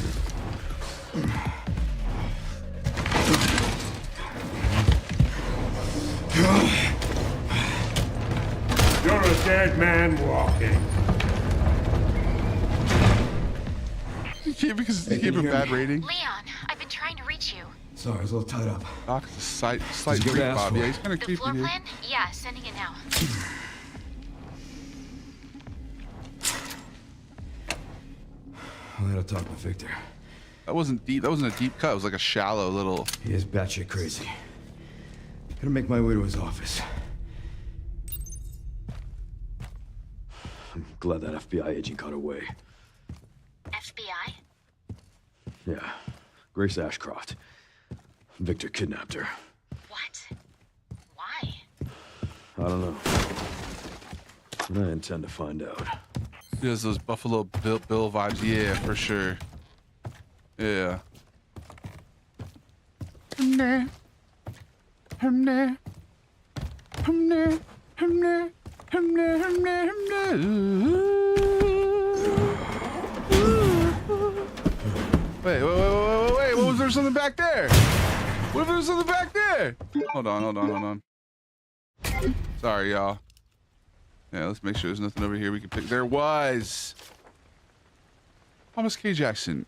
You're a dead man walking. gave a bad rating. Leon, I've been trying to reach you. Sorry, I was a little tied up. Doc's a slight creep, Bob. Yeah, he's kind of creepy. The floor plan? Yeah, sending it now. I gotta talk to Victor. That wasn't deep. That wasn't a deep cut. It was like a shallow little. He is batshit crazy. Gotta make my way to his office. I'm glad that FBI agent got away. FBI? Yeah. Grace Ashcroft. Victor kidnapped her. What? Why? I don't know. And I intend to find out. He has those Buffalo Bill vibes. Yeah, for sure. Yeah. Wait, what was there something back there? What if there's something back there? Hold on. Sorry, y'all. Yeah, let's make sure there's nothing over here we can pick. There was. Thomas K. Jackson,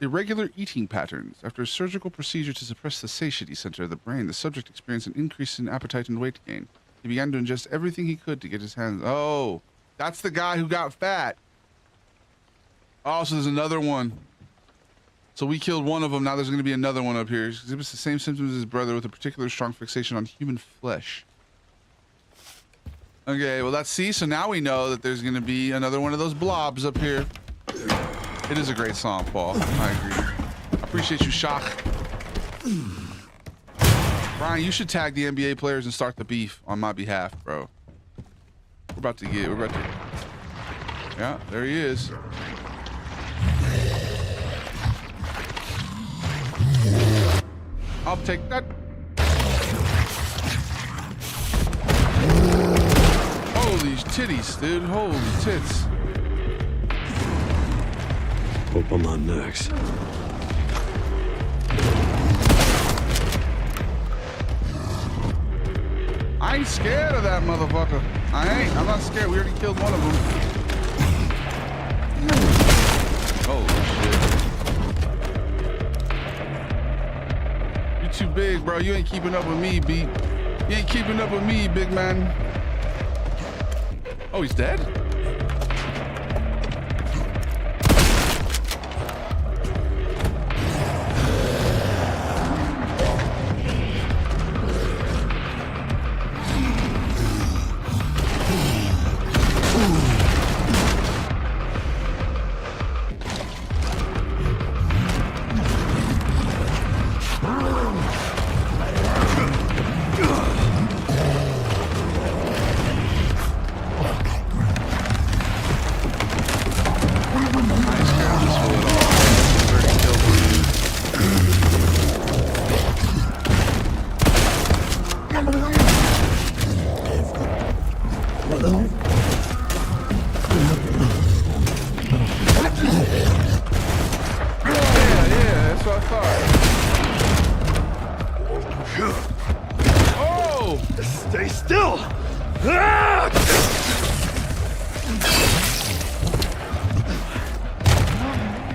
irregular eating patterns. After a surgical procedure to suppress the satiety center of the brain, the subject experienced an increase in appetite and weight gain. He began to ingest everything he could to get his hands. Oh, that's the guy who got fat. Oh, so there's another one. So we killed one of them. Now there's going to be another one up here. He exhibits the same symptoms as his brother with a particular strong fixation on human flesh. Okay, well, let's see. So now we know that there's going to be another one of those blobs up here. It is a great song, Paul. I agree. I appreciate you, Shock. Brian, you should tag the NBA players and start the beef on my behalf, bro. We're about to. Yeah, there he is. I'll take that. Holy titties, dude. Holy tits. Hope I'm not next. I ain't scared of that motherfucker. I ain't. I'm not scared. We already killed one of them. Holy shit. You too big, bro. You ain't keeping up with me, B. You ain't keeping up with me, big man. Oh, he's dead?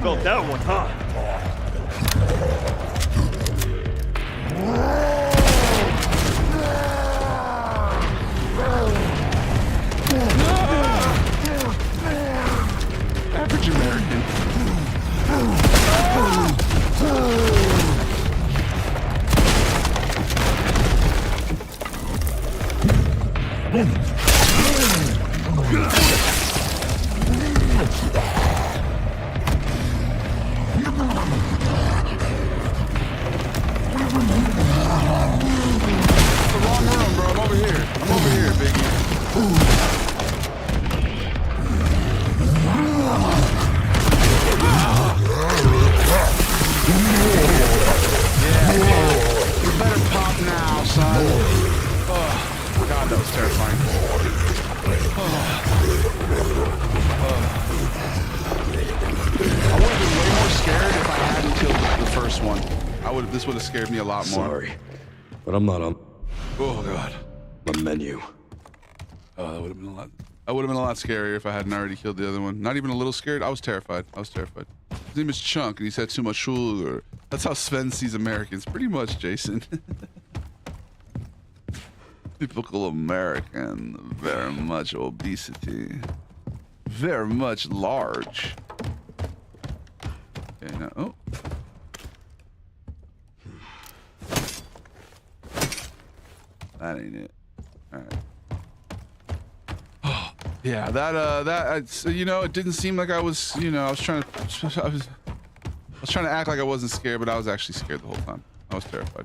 Felt that one, huh? Average American. This would have scared me a lot more. Sorry, but I'm not on. Oh god. The menu. Oh, that would have been a lot. That would have been a lot scarier if I hadn't already killed the other one. Not even a little scared. I was terrified. His name is Chunk, and he's had too much sugar. That's how Sven sees Americans, pretty much, Jason. Typical American, very much obesity, very much large. Okay, now, oh. That ain't it. All right. Oh, yeah, you know, it didn't seem like I was, you know, I was trying to act like I wasn't scared, but I was actually scared the whole time. I was terrified.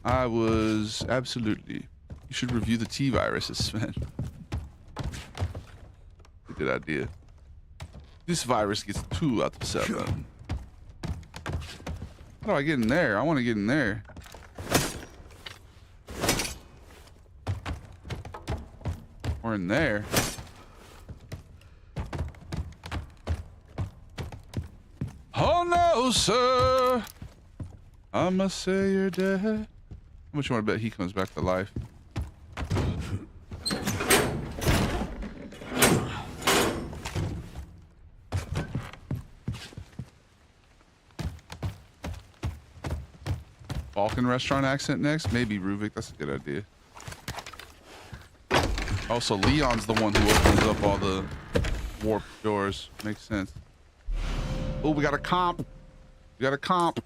I was absolutely. You should review the T viruses, Sven. Good idea. This virus gets 2 out of 7. How do I get in there? I want to get in there. Or in there. Oh no, sir. I must say you're dead. How much you want to bet he comes back to life? Balkan restaurant accent next? Maybe Ruvik. That's a good idea. Also, Leon's the one who opens up all the warp doors. Makes sense. Oh, we got a comp. We got a comp.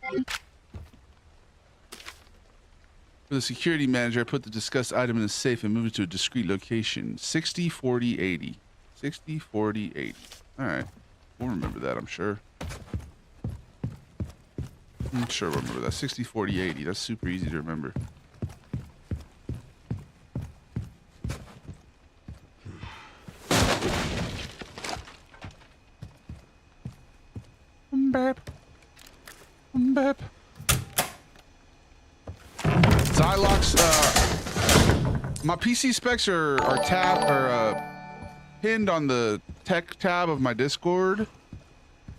For the security manager, I put the discussed item in a safe and moved it to a discrete location. 60, 40, 80. 60, 40, 80. All right. We'll remember that, I'm sure. I'm sure we'll remember that. 60, 40, 80. That's super easy to remember. Xylox, my PC specs are pinned on the tech tab of my Discord,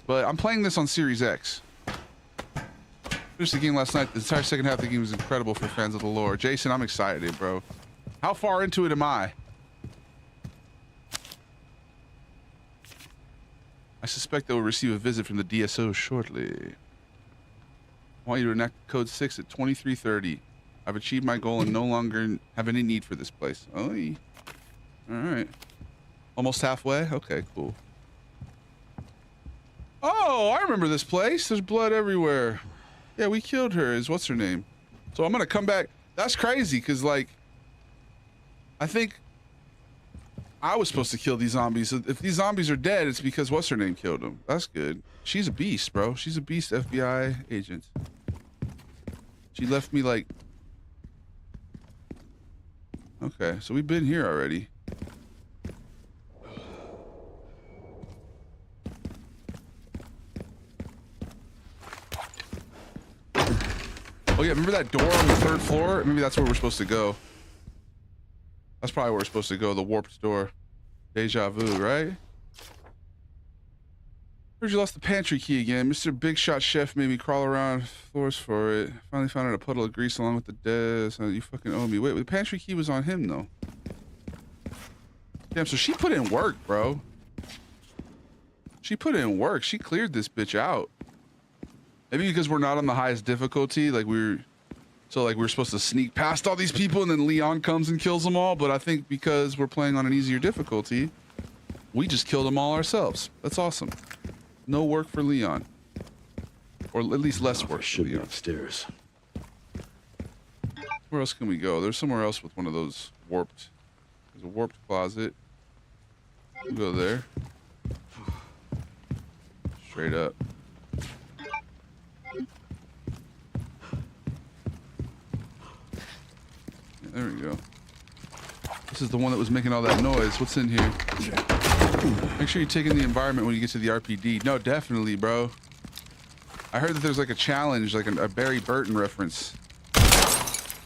but I'm playing this on Series X. Finished the game last night. The entire second half of the game was incredible for fans of the lore. Jason, I'm excited, bro. How far into it am I? I suspect they will receive a visit from the DSO shortly. I want you to enact code 6 at 23:30. I've achieved my goal and no longer have any need for this place. Oh, all right. Almost halfway? Okay, cool. Oh, I remember this place. There's blood everywhere. Yeah, we killed her. What's her name? So I'm gonna come back. That's crazy, because, like, I think I was supposed to kill these zombies. If these zombies are dead, it's because what's her name killed them. That's good. She's a beast, bro. She's a beast FBI agent. She left me like... Okay, so we've been here already. Oh yeah, remember that door on the 3rd floor? Maybe that's where we're supposed to go. That's probably where we're supposed to go, the warped door. Deja vu, right? Heard you lost the pantry key again. Mr. Big Shot Chef made me crawl around floors for it. Finally found it in a puddle of grease along with the desk. You fucking owe me. Wait, the pantry key was on him, though. Damn, so she put in work, bro. She put in work. She cleared this bitch out. Maybe because we're not on the highest difficulty, like we're supposed to sneak past all these people and then Leon comes and kills them all. But I think because we're playing on an easier difficulty, we just killed them all ourselves. That's awesome. No work for Leon. Or at least less work for Leon. Upstairs. Where else can we go? There's somewhere else with one of those warped. There's a warped closet. We'll go there. Straight up. There we go. This is the one that was making all that noise. What's in here? Make sure you take in the environment when you get to the RPD. No, definitely, bro. I heard that there's like a challenge, like a Barry Burton reference. I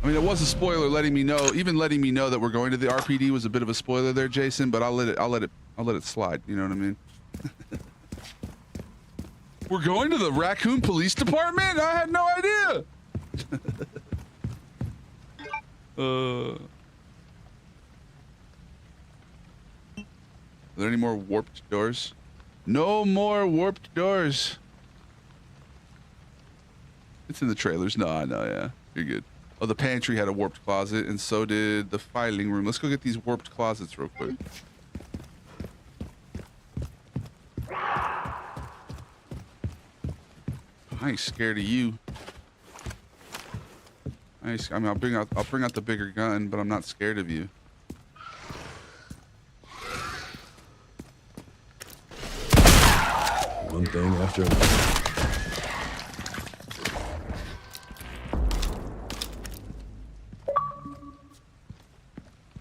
mean, it was a spoiler letting me know, even letting me know that we're going to the RPD was a bit of a spoiler there, Jason, but I'll let it slide. You know what I mean? We're going to the Raccoon Police Department? I had no idea. Are there any more warped doors? No more warped doors. It's in the trailers. No, I know, yeah. You're good. Oh, the pantry had a warped closet, and so did the filing room. Let's go get these warped closets real quick. I ain't scared of you. I mean, I'll bring out the bigger gun, but I'm not scared of you. One thing after another.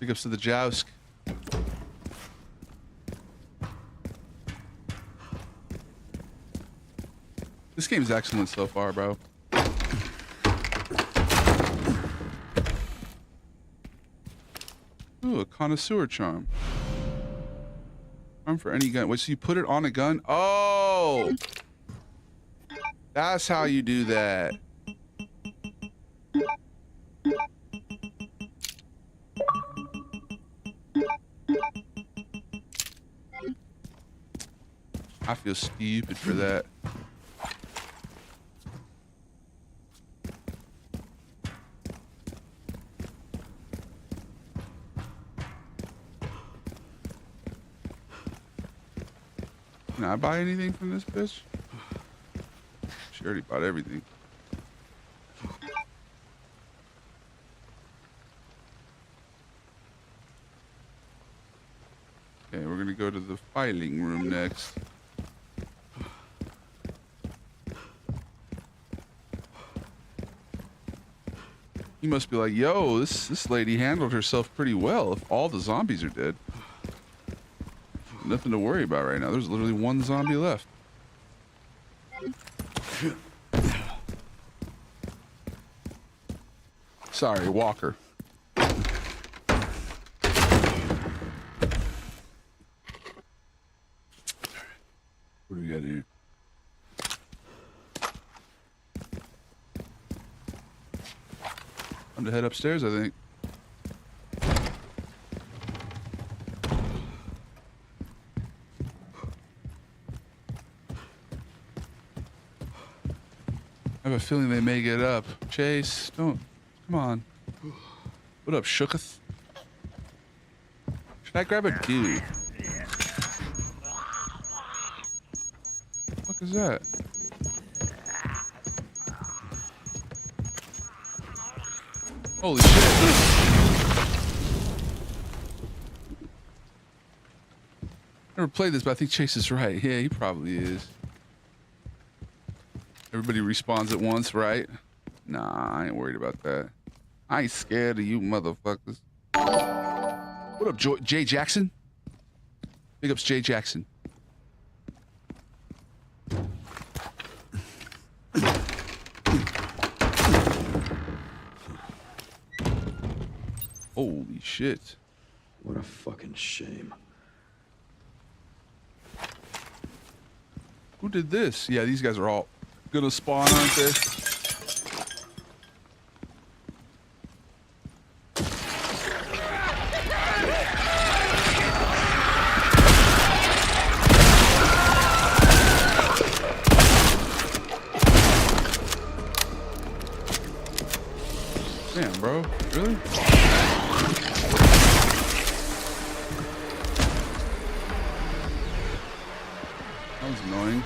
Big ups to the Jousk. This game is excellent so far, bro. Ooh, a connoisseur charm. Charm for any gun. Wait, so you put it on a gun? Oh! That's how you do that. I feel stupid for that. Can I buy anything from this bitch? She already bought everything. Okay, we're gonna go to the filing room next. He must be like, yo, this lady handled herself pretty well if all the zombies are dead. Nothing to worry about right now. There's literally one zombie left. Sorry, Walker. What do we got here? Time to head upstairs, I think. I have a feeling they may get up. Chase, don't. Come on. What up, Shooketh? Should I grab a dude? What the fuck is that? Holy shit. Never played this, but I think Chase is right. Yeah, he probably is. Everybody respawns at once, right? Nah, I ain't worried about that. I ain't scared of you motherfuckers. What up, Jay Jackson? Big ups, Jay Jackson. Holy shit. What a fucking shame. Who did this? Yeah, these guys are all gonna spawn, aren't they? Damn, bro. Really? That was annoying.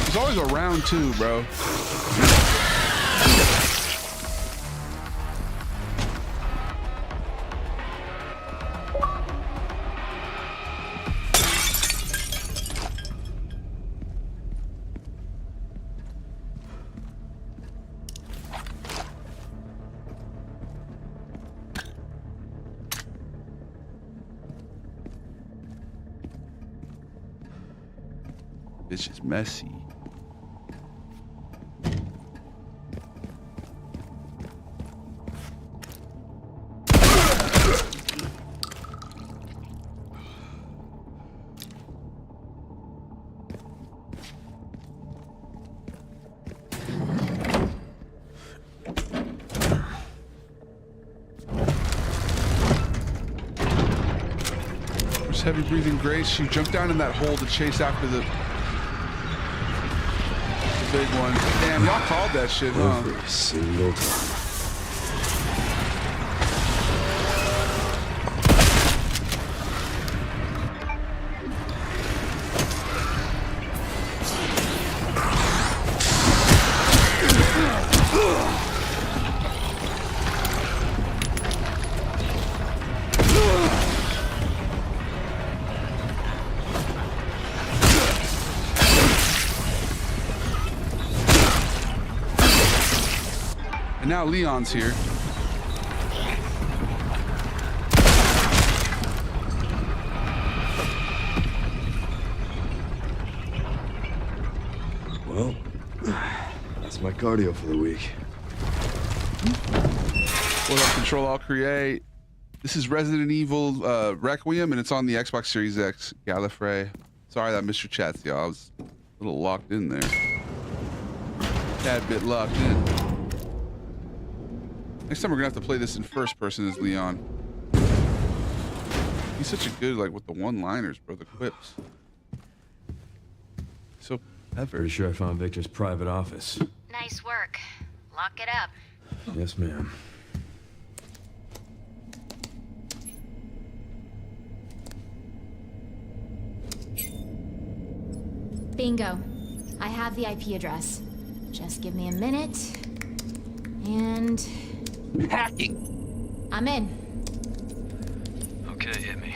There's always a round two, bro. Bitch is messy. Heavy breathing Grace. She jumped down in that hole to chase after the big one. Damn, y'all called that shit, huh? Every single time. And now Leon's here. Well, that's my cardio for the week. What up, Control Alt Create? This is Resident Evil Requiem, and it's on the Xbox Series X. Gallifrey. Sorry that Mr. Chats, y'all. I was a little locked in there. Tad bit locked in. Next time we're gonna have to play this in first person as Leon. He's such a good, like, with the one-liners, bro, the quips. So I'm pretty sure I found Victor's private office. Nice work. Lock it up. Yes, ma'am. Bingo. I have the IP address. Just give me a minute. And... hacking. I'm in. Okay, hit me.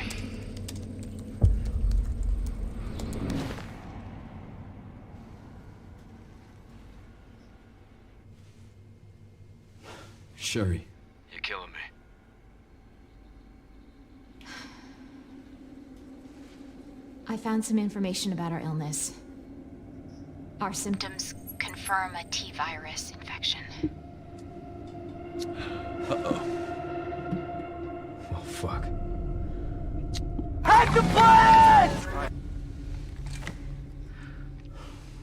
Sherry. You're killing me. I found some information about our illness. Our symptoms confirm a T-virus infection. Uh-oh. Oh, fuck. Hack the place!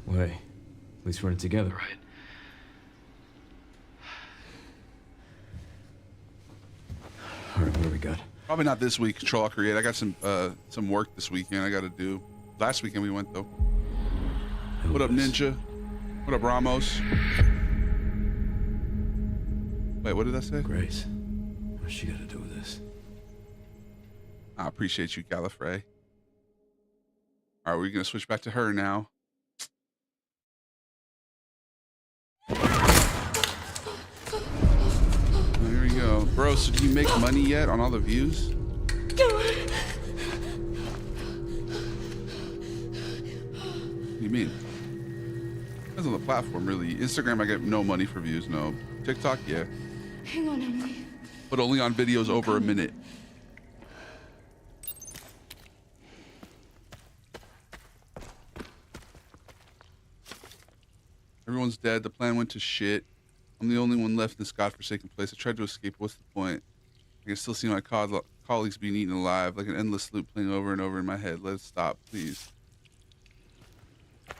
Wait. At least we're in it together, right? Alright, what do we got? probably not this week, Control Alt Create. I got some work this weekend I gotta do. Last weekend we went though. What up, Ninja? What up, Ramos? Wait, what did I say? Grace. What's she got to do with this? I appreciate you, Gallifrey. All right, we're gonna switch back to her now. There we go. Bro, so do you make money yet on all the views? What do you mean? Depends on the platform, really. Instagram, I get no money for views, no. TikTok, yeah. Hang on, Emily. But only on videos over a minute. Everyone's dead. The plan went to shit. I'm the only one left in this godforsaken place. I tried to escape. What's the point? I can still see my colleagues being eaten alive, like an endless loop playing over and over in my head. Let it stop, please.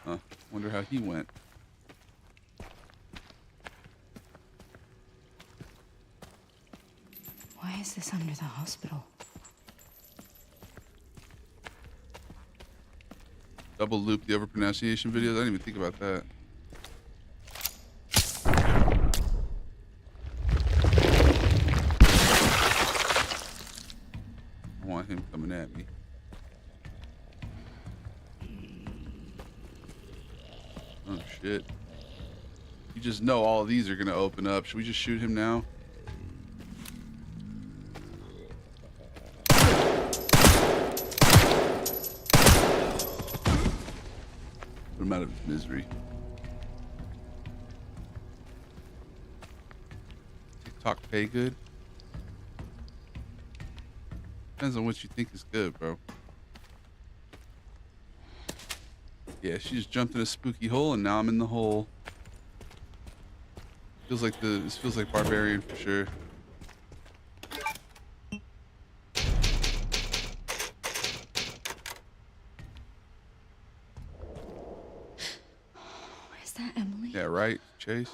Huh. Wonder how he went. Why is this under the hospital? Double loop the overpronunciation videos. I didn't even think about that. I want him coming at me. Oh shit. You just know all of these are gonna open up. Should we just shoot him now? Put him out of his misery. TikTok pay good? Depends on what you think is good, bro. Yeah, she just jumped in a spooky hole, and now I'm in the hole. This feels like Barbarian for sure. Is that Emily? Yeah, right, Chase.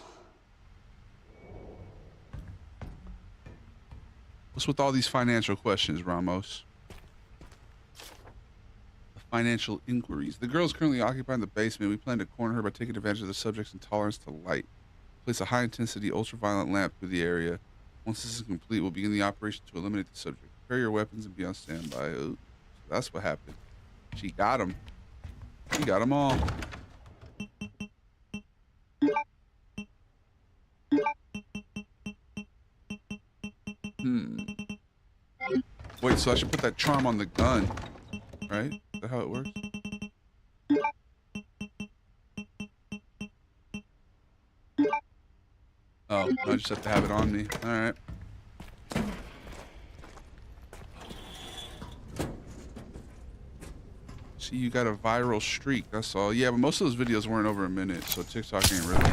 What's with all these financial questions, Ramos? Financial inquiries. The girl is currently occupying the basement. We plan to corner her by taking advantage of the subject's intolerance to light. Place a high-intensity, ultraviolet lamp through the area. Once this is complete, we'll begin the operation to eliminate the subject. Prepare your weapons and be on standby. Oh, so that's what happened. She got him. She got them all. Wait, so I should put that charm on the gun, right? Is that how it works? Oh, I just have to have it on me. All right. See, you got a viral streak. That's all. Yeah, but most of those videos weren't over a minute, so TikTok ain't really.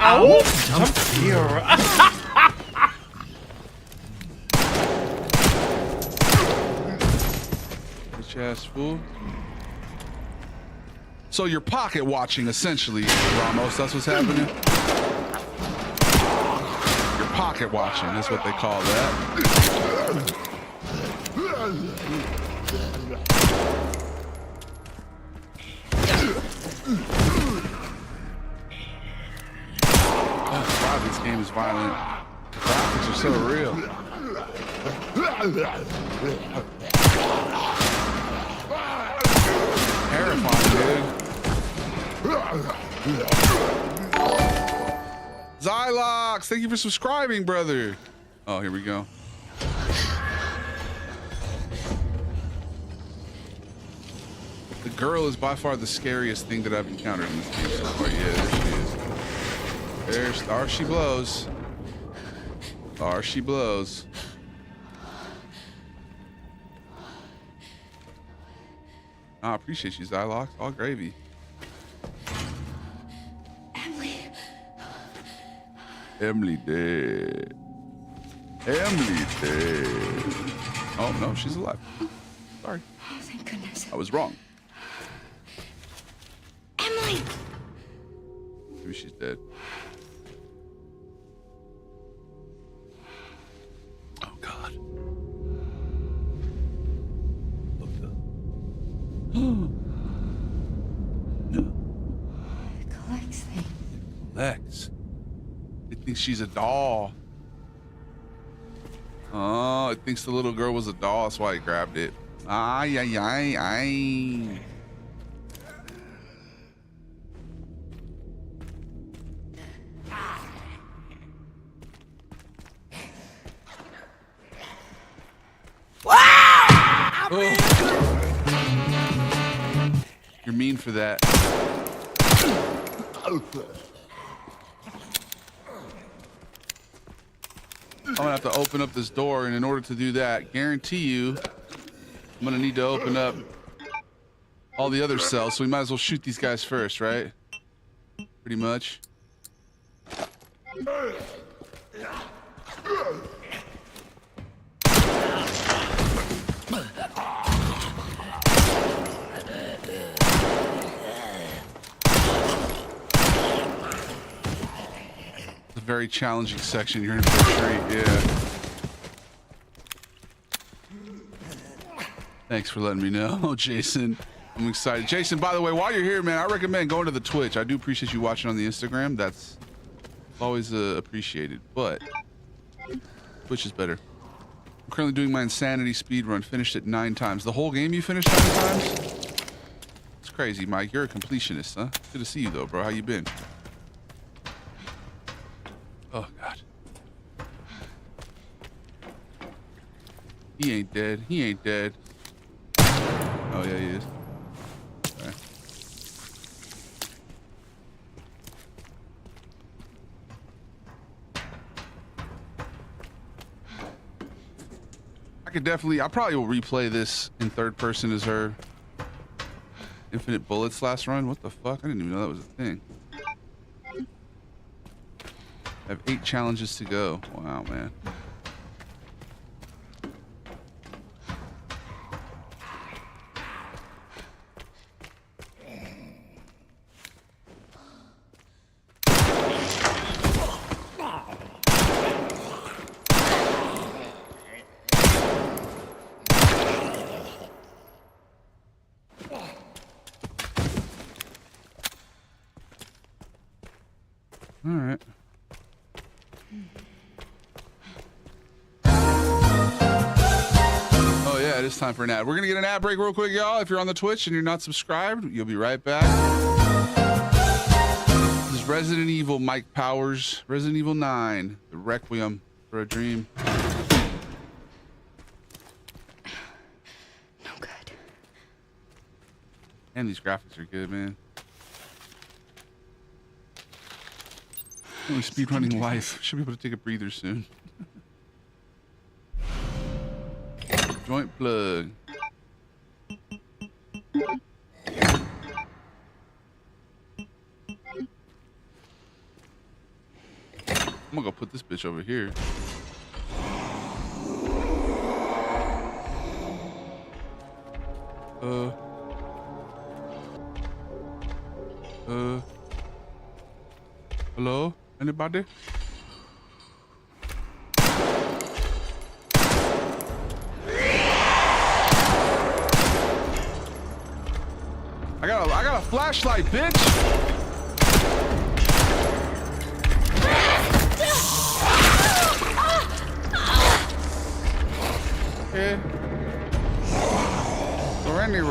Ow! Jump here. Bitch ass fool. So you're pocket watching, essentially, Ramos. That's what's happening. You're pocket watching. That's what they call that. Wow, this game is violent. The graphics are so real. Terrifying, dude. Xylox, thank you for subscribing, brother. Oh, here we go. The girl is by far the scariest thing that I've encountered in this game so far. Yeah, there she is. There she blows. There she blows. I appreciate you, Xylox. All gravy. Emily dead. Emily dead. Oh, no, she's alive. Sorry. Oh, thank goodness. I was wrong. Emily! Maybe she's dead. Oh, God. No. It collects things. Lex. It thinks she's a doll. Oh, it thinks the little girl was a doll. That's why it grabbed it. Ay, ay, ay, ay. Oh. You're mean for that. I'm gonna have to open up this door, and in order to do that, guarantee you, I'm gonna need to open up all the other cells, so we might as well shoot these guys first, right? Pretty much. It's a very challenging section. You're in for a treat, yeah. Thanks for letting me know, Jason. I'm excited. Jason, by the way, while you're here, man, I recommend going to the Twitch. I do appreciate you watching on the Instagram. That's always appreciated, but Twitch is better. I'm currently doing my Insanity speedrun. Finished it 9 times. The whole game you finished 9 times? It's crazy, Mike. You're a completionist, huh? Good to see you, though, bro. How you been? Oh, God. He ain't dead. He ain't dead. Oh, yeah, he is. Okay. I probably will replay this in third person as her. Infinite bullets last run. What the fuck? I didn't even know that was a thing. I have 8 challenges to go. Wow, man. All right. Oh yeah, it is time for an ad. We're gonna get an ad break real quick, y'all. If you're on the Twitch and you're not subscribed, you'll be right back. This is Resident Evil Mike Powers, Resident Evil 9, The Requiem for a Dream. No good. And these graphics are good, man. Speedrunning life. Should be able to take a breather soon. Joint plug. I'm gonna go put this bitch over here. Hello? Anybody? I got a flashlight, bitch. Okay. So anyway.